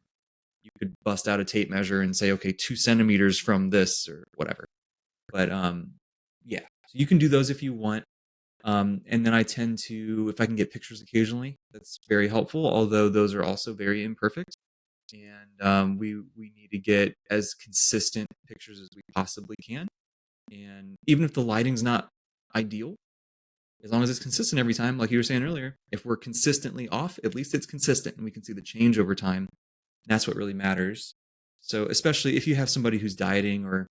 Speaker 1: You could bust out a tape measure and say, okay, 2 centimeters from this or whatever. But yeah, so you can do those if you want. And then I tend to, if I can get pictures occasionally, that's very helpful, although those are also very imperfect. and we need to get as consistent pictures as we possibly can. And even if the lighting's not ideal, as long as it's consistent every time, like you were saying earlier, if we're consistently off, at least it's consistent and we can see the change over time. That's what really matters. So especially if you have somebody who's dieting, or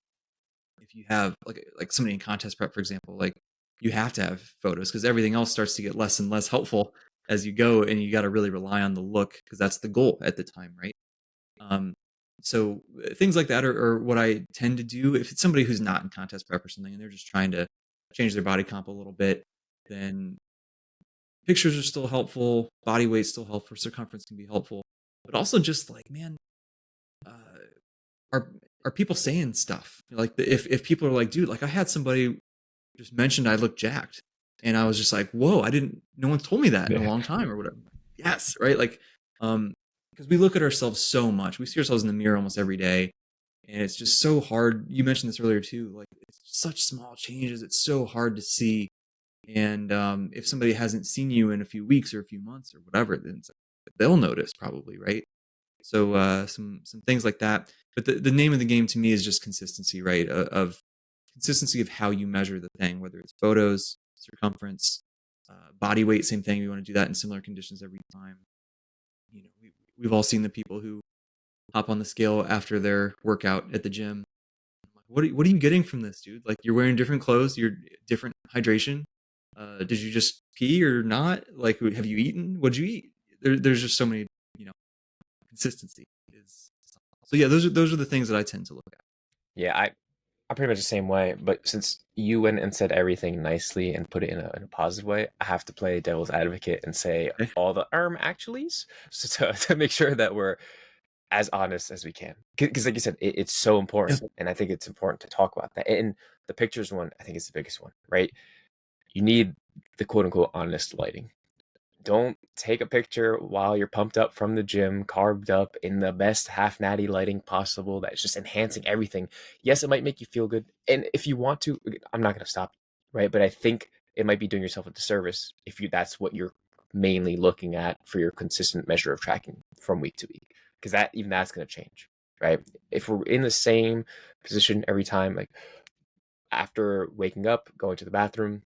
Speaker 1: if you have like somebody in contest prep, for example, like you have to have photos because everything else starts to get less and less helpful as you go, and you got to really rely on the look because that's the goal at the time, right? Um, so things like that are what I tend to do. If it's somebody who's not in contest prep or something and they're just trying to change their body comp a little bit, then pictures are still helpful, body weight's still helpful, circumference can be helpful, but also just like, man, uh, are are people saying stuff like if people are like, dude, like I had somebody just mentioned I look jacked, and I was just like, whoa, I didn't, no one told me that in a
Speaker 2: Yeah.
Speaker 1: long time or whatever. Yes, right, like, because we look at ourselves so much, we see ourselves in the mirror almost every day, and it's just so hard. You mentioned this earlier too, like it's such small changes, it's so hard to see. And if somebody hasn't seen you in a few weeks or a few months or whatever, then they'll notice probably, right? So some things like that. But the name of the game to me is just consistency, right? Of consistency of how you measure the thing, whether it's photos, circumference, body weight, same thing. We want to do that in similar conditions every time. You know, we've all seen the people who hop on the scale after their workout at the gym. What are you getting from this, dude? Like you're wearing different clothes, you're different hydration. Did you just pee or not? Like, have you eaten? What'd you eat? There's just so many, you know, consistency is. So yeah, those are the things that I tend to look at.
Speaker 2: Yeah, I'm pretty much the same way, but since you went and said everything nicely and put it in a positive way, I have to play devil's advocate and say
Speaker 1: Okay.
Speaker 2: all the actuallys, so to make sure that we're as honest as we can. Because, like you said, it's so
Speaker 1: Yeah.
Speaker 2: important, and I think it's important to talk about that. And the pictures one, I think, is the biggest one, right? You need the quote unquote honest lighting. Don't take a picture while you're pumped up from the gym, carved up in the best half natty lighting possible that's just enhancing everything. Yes, it might make you feel good. And if you want to, I'm not going to stop you, right? But I think it might be doing yourself a disservice if you that's what you're mainly looking at for your consistent measure of tracking from week to week. Because that even that's going to change, right? If we're in the same position every time, like after waking up, going to the bathroom,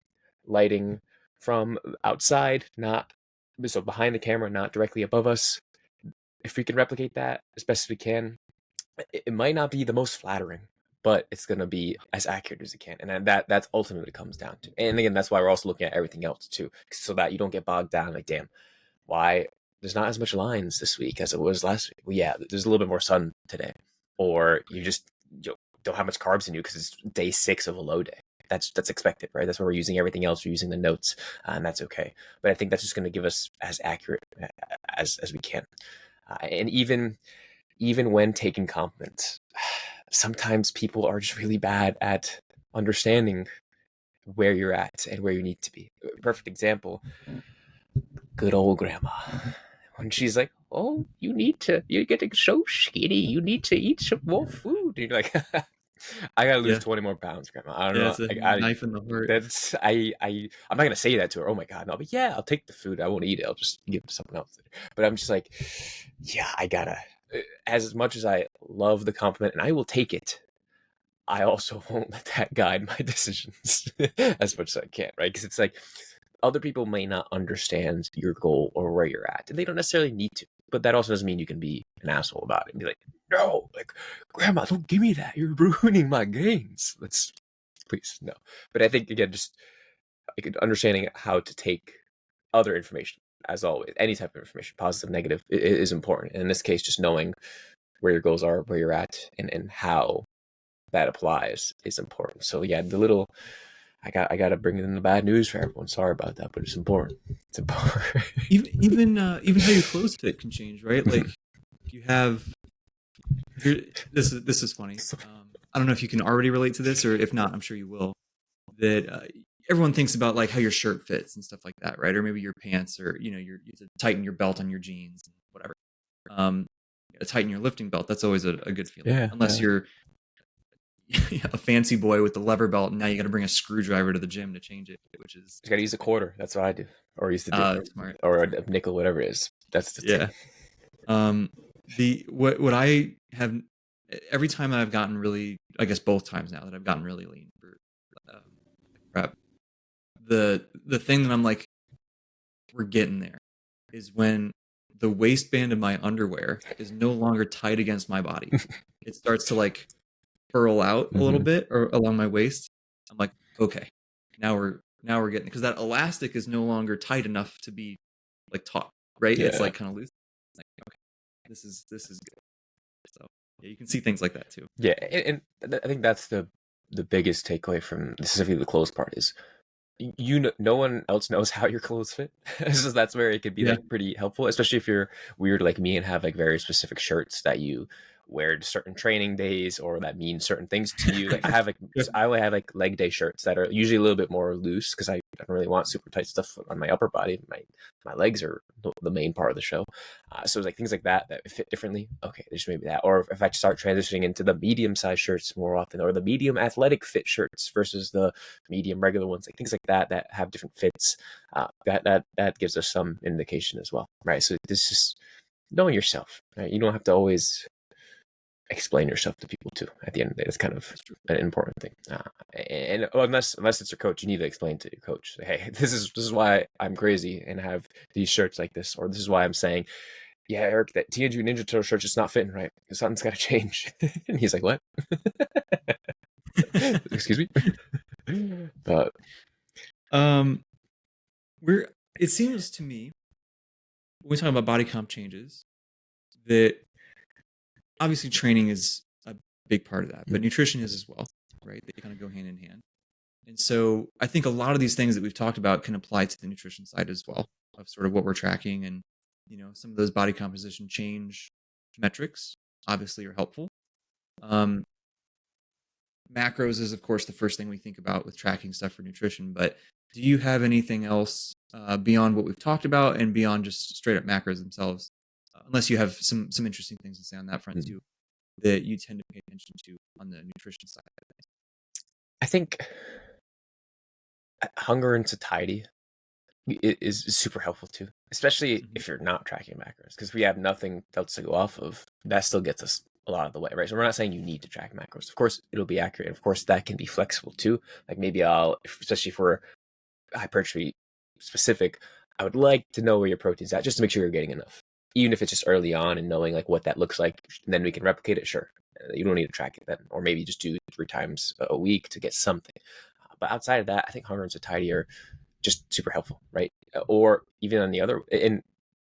Speaker 2: lighting from outside, not so behind the camera, not directly above us. If we can replicate that as best as we can, it might not be the most flattering, but it's going to be as accurate as it can. And that's ultimately what it comes down to. And again, that's why we're also looking at everything else too, so that you don't get bogged down like, damn, why there's not as much lines this week as it was last week. Well, yeah, there's a little bit more sun today, or you don't have much carbs in you because it's day 6 of a low day. That's expected, right? That's why we're using everything else. We're using the notes, and that's okay. But I think that's just going to give us as accurate as we can. And even when taking compliments, sometimes people are just really bad at understanding where you're at and where you need to be. Perfect example, good old grandma. When she's like, "Oh, you're getting so skinny. You need to eat some more food." And you're like, "I gotta lose
Speaker 1: Yeah.
Speaker 2: 20 more pounds, grandma. I don't
Speaker 1: Yeah.
Speaker 2: know.
Speaker 1: It's a
Speaker 2: Like,
Speaker 1: knife in the heart.
Speaker 2: that's I'm not gonna say that to her. Oh my god, no. But yeah, I'll take the food. I won't eat it. I'll just give it to someone else. But I'm just like, yeah, I gotta. As much as I love the compliment, and I will take it, I also won't let that guide my decisions as much as I can, right? Because it's like other people may not understand your goal or where you're at, and they don't necessarily need to. But that also doesn't mean you can be an asshole about it and be like, "No, like, grandma, don't give me that. You're ruining my gains." Let's please no. But I think again, just like understanding how to take other information, as always, any type of information, positive, negative, is important. And in this case, just knowing where your goals are, where you're at, and how that applies is important. So yeah, the little I got to bring in the bad news for everyone. Sorry about that, but it's important. It's important.
Speaker 1: Even how your clothes fit can change, right? Like if you have here, this is funny. I don't know if you can already relate to this, or if not, I'm sure you will. That everyone thinks about like how your shirt fits and stuff like that, right? Or maybe your pants, or you have to tighten your belt on your jeans, whatever. You gotta tighten your lifting belt. That's always a good feeling,
Speaker 2: Yeah,
Speaker 1: unless you're a fancy boy with the lever belt, and now you got to bring a screwdriver to the gym to change it, which is
Speaker 2: just got to use a quarter. That's what I do, or use the dip,
Speaker 1: smart.
Speaker 2: or
Speaker 1: Smart.
Speaker 2: a nickel, whatever it is. That's the thing.
Speaker 1: Yeah. Um, What I have every time that I've gotten really, I guess both times now that I've gotten really lean for um, prep, the thing that I'm like, we're getting there, is when the waistband of my underwear is no longer tight against my body. It starts to like furl out a little
Speaker 2: Hmm.
Speaker 1: bit or along my waist. I'm like, okay, now we're getting, because that elastic is no longer tight enough to be like taut, right? It's
Speaker 2: Yeah.
Speaker 1: like kind of loose. Like, okay, this is good. So yeah, you can see things like that too.
Speaker 2: Yeah, and I think that's the biggest takeaway from specifically the clothes part is you know, no one else knows how your clothes fit. So that's where it could be
Speaker 1: Yeah.
Speaker 2: like pretty helpful, especially if you're weird like me and have like very specific shirts that you wear to certain training days or that mean certain things to you. Like I have like
Speaker 1: Yeah.
Speaker 2: I only have like leg day shirts that are usually a little bit more loose because I don't really want super tight stuff on my upper body. My legs are the main part of the show. So it's like things like that that fit differently. Okay, there's maybe that. Or if I start transitioning into the medium size shirts more often, or the medium athletic fit shirts versus the medium regular ones, like things like that that have different fits. That gives us some indication as well, right? So this is knowing yourself. Right? You don't have to always explain yourself to people too. At the end of the day, that's kind of
Speaker 1: That's true.
Speaker 2: an important thing. And unless it's your coach, you need to explain to your coach, hey, this is why I'm crazy and have these shirts like this, or this is why I'm saying, yeah, Eric, that Teenage Mutant Ninja Turtle shirt just not fitting right. Something's got to change. And he's like, what? Excuse me. But
Speaker 1: um, we're it seems to me when we talk about body comp changes that obviously training is a big part of that, but nutrition is as well, right? They kind of go hand in hand. And so I think a lot of these things that we've talked about can apply to the nutrition side as well, of sort of what we're tracking. And some of those body composition change metrics obviously are helpful. Um, Macros is of course the first thing we think about with tracking stuff for nutrition, but do you have anything else beyond what we've talked about and beyond just straight up macros themselves, unless you have some interesting things to say on that front too, that you tend to pay attention to on the nutrition side of things?
Speaker 2: I think hunger and satiety is super helpful too, especially
Speaker 1: Mhm.
Speaker 2: if you're not tracking macros, because we have nothing else to go off of. That still gets us a lot of the way, right? So we're not saying you need to track macros. Of course, it'll be accurate. Of course, that can be flexible too. Like maybe especially for hypertrophy specific, I would like to know where your protein's at just to make sure you're getting enough. Even if it's just early on and knowing like what that looks like, and then we can replicate it. Sure, you don't need to track it then, or maybe just do 3 times a week to get something. But outside of that, I think hunger and satiety are just super helpful, right? Or even on the other, and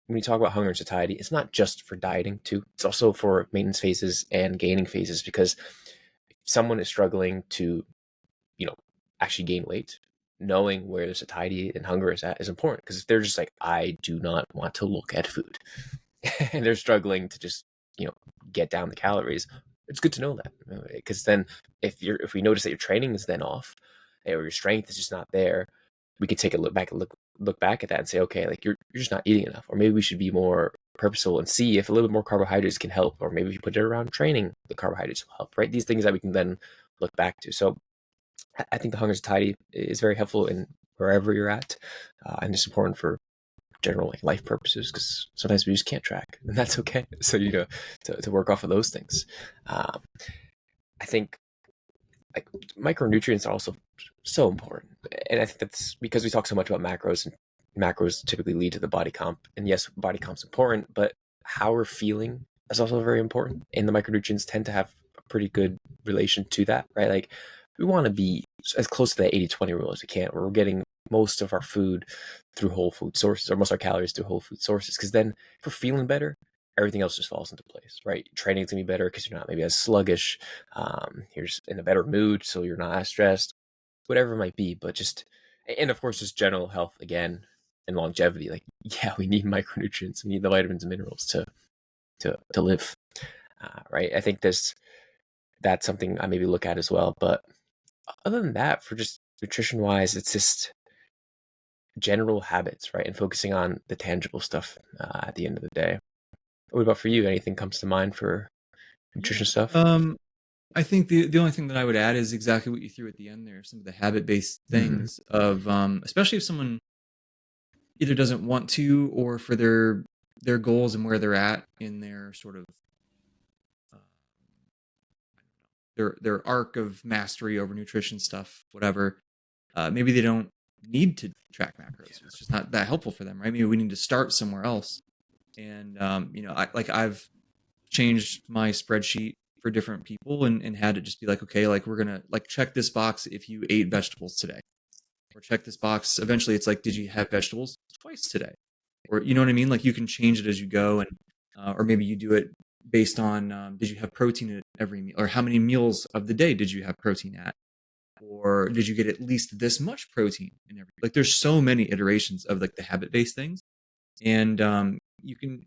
Speaker 2: when you talk about hunger and satiety, it's not just for dieting too. It's also for maintenance phases and gaining phases, because if someone is struggling to, you know, actually gain weight, knowing where the satiety and hunger is at is important. Because if they're just like, I do not want to look at food, and they're struggling to just, you know, get down the calories, it's good to know that, because then if we notice that your training is then off, or your strength is just not there, we could take a look back at that and say, okay, like you're just not eating enough, or maybe we should be more purposeful and see if a little bit more carbohydrates can help, or maybe if you put it around training, the carbohydrates will help, right? These things that we can then look back to. So I think the hunger satiety is very helpful in wherever you're at, and it's important for general like life purposes, because sometimes we just can't track, and that's okay. So you know, to work off of those things. Um, I think like micronutrients are also so important, and I think that's because we talk so much about macros, and macros typically lead to the body comp. And yes, body comp's important, but how we're feeling is also very important, and the micronutrients tend to have a pretty good relation to that, right? Like we want to be as close to that 80-20 rule as we can, where we're getting most of our food through whole food sources, or most of our calories through whole food sources, because then if we're feeling better, everything else just falls into place, right? Training's gonna be better because you're not maybe as sluggish. You're just in a better mood, so you're not as stressed, whatever it might be. But just, and of course, just general health again, and longevity. Like, yeah, we need micronutrients, we need the vitamins and minerals to live, right? I think that's something I maybe look at as well. But other than that, for just nutrition wise, it's just general habits, right? And focusing on the tangible stuff at the end of the day. What about for you? Anything comes to mind for nutrition
Speaker 1: Yeah.
Speaker 2: stuff?
Speaker 1: I think the only thing that I would add is exactly what you threw at the end there. Some of the habit based
Speaker 2: Mm.
Speaker 1: things of, especially if someone either doesn't want to, or for their their goals and where they're at in their sort of uh, their arc of mastery over nutrition stuff, whatever. Maybe they don't need to track macros. It's just not that helpful for them, right? Maybe we need to start somewhere else. And I've changed my spreadsheet for different people and had it just be like, okay, like we're gonna like check this box if you ate vegetables today, or check this box. Eventually, it's like, did you have vegetables twice today, or you know what I mean? Like you can change it as you go, and or maybe you do it based on did you have protein at every meal, or how many meals of the day did you have protein at, or did you get at least this much protein in every. Like there's so many iterations of like the habit based things, and you can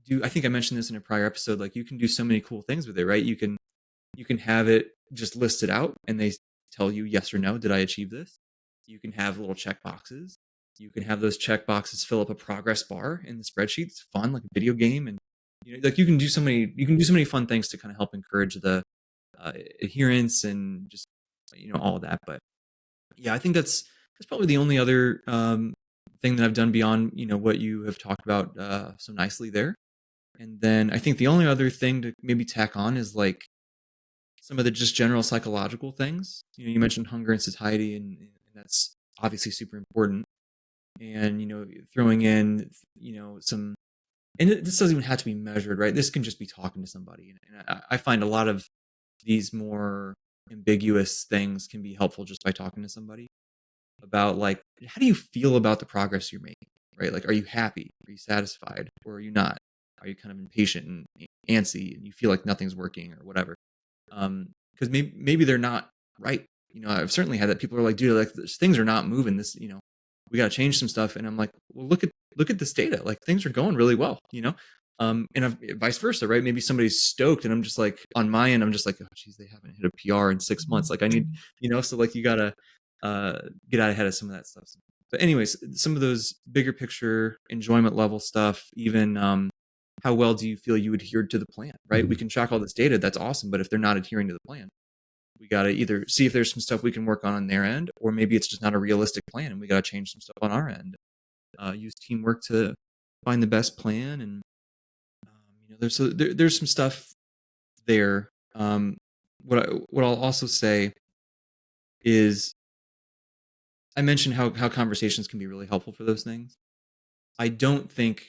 Speaker 1: do. I think I mentioned this in a prior episode. Like you can do so many cool things with it, right? You can have it just listed out, and they tell you yes or no. Did I achieve this? You can have little check boxes. You can have those check boxes fill up a progress bar in the spreadsheet. It's fun, like a video game, and like you can do so many fun things to kind of help encourage the adherence and just all of that. But yeah, I think that's probably the only other thing that I've done beyond what you have talked about so nicely there. And then I think the only other thing to maybe tack on is like some of the just general psychological things. You mentioned hunger and satiety, and that's obviously super important. And throwing in some, and this doesn't even have to be measured, right? This can just be talking to somebody, and I find a lot of these more ambiguous things can be helpful just by talking to somebody about like, how do you feel about the progress you're making, right? Like, are you happy? Are you satisfied? Or are you not? Are you kind of impatient and antsy and you feel like nothing's working or whatever? Because maybe they're not right. I've certainly had that. People are like, dude, like things are not moving. We got to change some stuff. And I'm like, well, look at this data. Like things are going really well. And vice versa, right? Maybe somebody's stoked, and I'm just like, on my end, I'm just like, oh, geez, they haven't hit a PR in 6 months. Like I need. So like you gotta get out ahead of some of that stuff. But anyways, some of those bigger picture enjoyment level stuff, even how well do you feel you adhered to the plan, right? We can track all this data. That's awesome. But if they're not adhering to the plan, we got to either see if there's some stuff we can work on their end, or maybe it's just not a realistic plan and we got to change some stuff on our end. Use teamwork to find the best plan. And, there's some stuff there. What I'll also say is I mentioned how conversations can be really helpful for those things. I don't think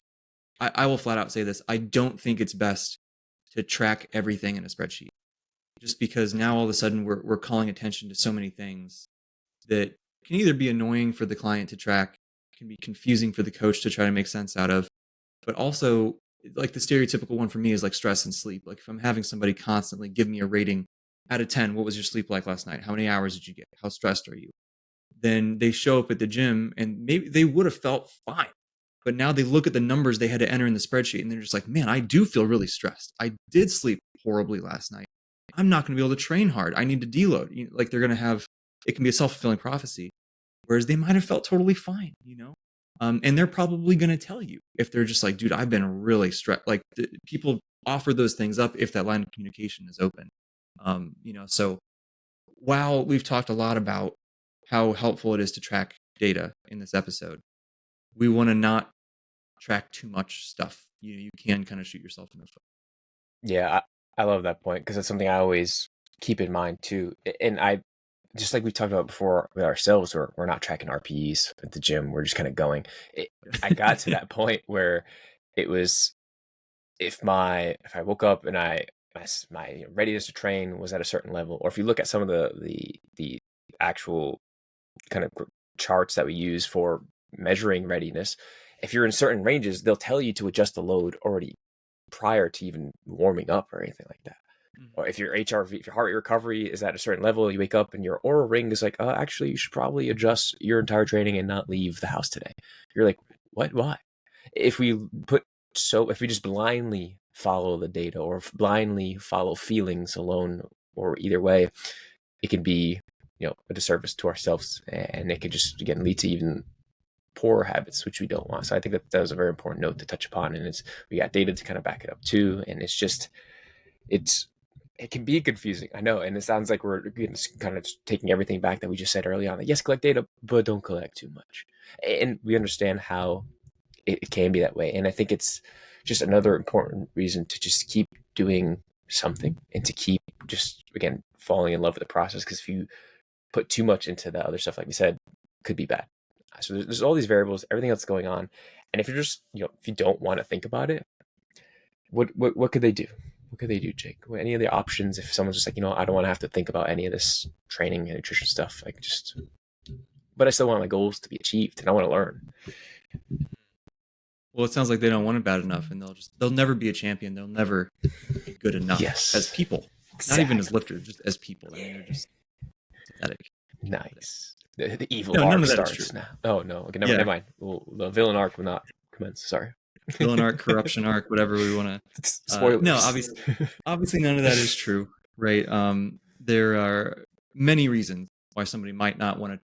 Speaker 1: I will flat out say this. I don't think it's best to track everything in a spreadsheet, just because now all of a sudden we're calling attention to so many things that can either be annoying for the client to track, can be confusing for the coach to try to make sense out of, but also like the stereotypical one for me is like stress and sleep. Like if I'm having somebody constantly give me a rating out of 10, what was your sleep like last night? How many hours did you get? How stressed are you? Then they show up at the gym and maybe they would have felt fine. But now they look at the numbers they had to enter in the spreadsheet and they're just like, man, I do feel really stressed. I did sleep horribly last night. I'm not going to be able to train hard. I need to deload. Like they're going to have, it can be a self-fulfilling prophecy. Whereas they might have felt totally fine. And they're probably going to tell you if they're just like, dude, I've been really stressed. Like people offer those things up if that line of communication is open. So while we've talked a lot about how helpful it is to track data in this episode, we want to not track too much stuff. You can kind of shoot yourself in the foot.
Speaker 2: Yeah, I love that point because it's something I always keep in mind too. And I, just like we talked about before with ourselves, we're not tracking RPEs at the gym. We're just kind of going. I got to that point where it was, if I woke up and my readiness to train was at a certain level, or if you look at some of the actual kind of charts that we use for measuring readiness, if you're in certain ranges, they'll tell you to adjust the load already prior to even warming up or anything like that. Or if your HRV, if your heart rate recovery is at a certain level, you wake up and your aura ring is like, actually, you should probably adjust your entire training and not leave the house today. You're like, what? Why? If we just blindly follow the data or blindly follow feelings alone, or either way, it can be, a disservice to ourselves, and it could just, again, lead to even poor habits, which we don't want. So I think that was a very important note to touch upon, and we got data to kind of back it up too. And it can be confusing, I know, and it sounds like we're kind of taking everything back that we just said early on. Like, yes, collect data, but don't collect too much. And we understand how it can be that way. And I think it's just another important reason to just keep doing something and to keep just, again, falling in love with the process. Because if you put too much into that other stuff, like we said, could be bad. So there's all these variables, everything else going on. And if you're just, if you don't want to think about it, what could they do? What could they do, Jake? Any of the options if someone's just like, I don't want to have to think about any of this training and nutrition stuff, like but I still want my goals to be achieved and I want to learn.
Speaker 1: Well, it sounds like they don't want it bad enough, and they'll never be a champion. They'll never be good enough as people,
Speaker 2: exactly.
Speaker 1: Not even as lifters, just as people. I mean, they're just pathetic.
Speaker 2: Nice. The evil
Speaker 1: No, none
Speaker 2: arc
Speaker 1: of that is
Speaker 2: starts
Speaker 1: true.
Speaker 2: now. Oh no, okay, never mind. Well, the villain arc will not commence. Sorry.
Speaker 1: Villain arc, corruption arc, whatever we want to.
Speaker 2: Spoilers.
Speaker 1: No, obviously, none of that is true, right? There are many reasons why somebody might not want to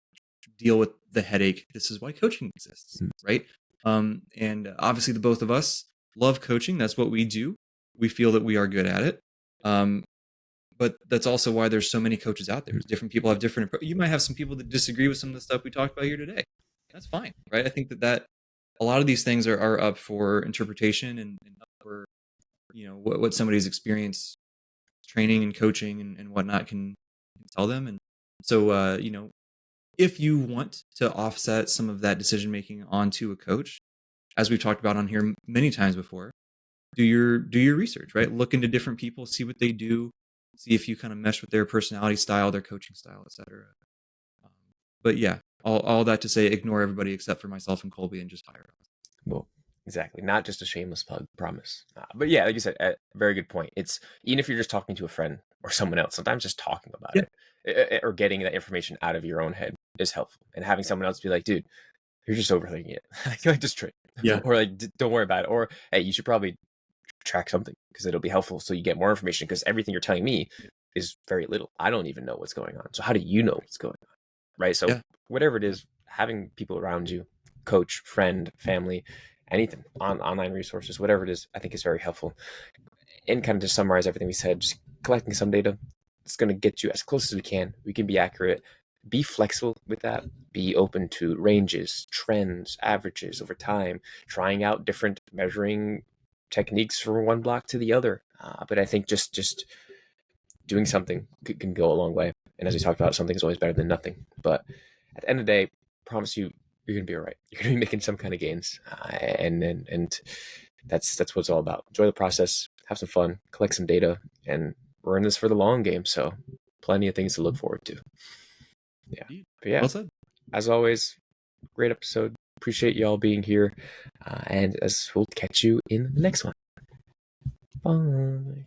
Speaker 1: deal with the headache. This is why coaching exists, right? And obviously, the both of us love coaching. That's what we do. We feel that we are good at it. But that's also why there's so many coaches out there. Different people have different approaches. You might have some people that disagree with some of the stuff we talked about here today. That's fine, right? I think that a lot of these things are up for interpretation and up for what somebody's experience training and coaching and whatnot can tell them. And so if you want to offset some of that decision making onto a coach, as we've talked about on here many times before, do your research, right? Look into different people, see what they do, see if you kind of mesh with their personality style, their coaching style, etc. But yeah, all that to say, ignore everybody except for myself and Colby and just hire us.
Speaker 2: Well, exactly. Not just a shameless plug, promise. But yeah, like you said, a very good point. It's even if you're just talking to a friend or someone else, sometimes just talking about it or getting that information out of your own head is helpful. And having someone else be like, dude, you're just overthinking it. Like, just train.
Speaker 1: Yeah.
Speaker 2: Or like, don't worry about it. Or, hey, you should probably track something because it'll be helpful so you get more information, because everything you're telling me is very little. I don't even know what's going on. So how do you know what's going on? Right? So whatever it is, having people around you, coach, friend, family, anything, online resources, whatever it is, I think is very helpful. And kind of to summarize everything we said, just collecting some data, it's going to get you as close as we can. We can be accurate. Be flexible with that. Be open to ranges, trends, averages over time, trying out different measuring techniques from one block to the other. But I think just doing something can go a long way. And as we talked about, something is always better than nothing. But at the end of the day, promise you're going to be all right. You're going to be making some kind of gains. And that's what it's all about. Enjoy the process, have some fun, collect some data, and we're in this for the long game. So plenty of things to look forward to. Yeah. But yeah, well said. As always, great episode. Appreciate y'all being here. And as we'll catch you in the next one. Bye.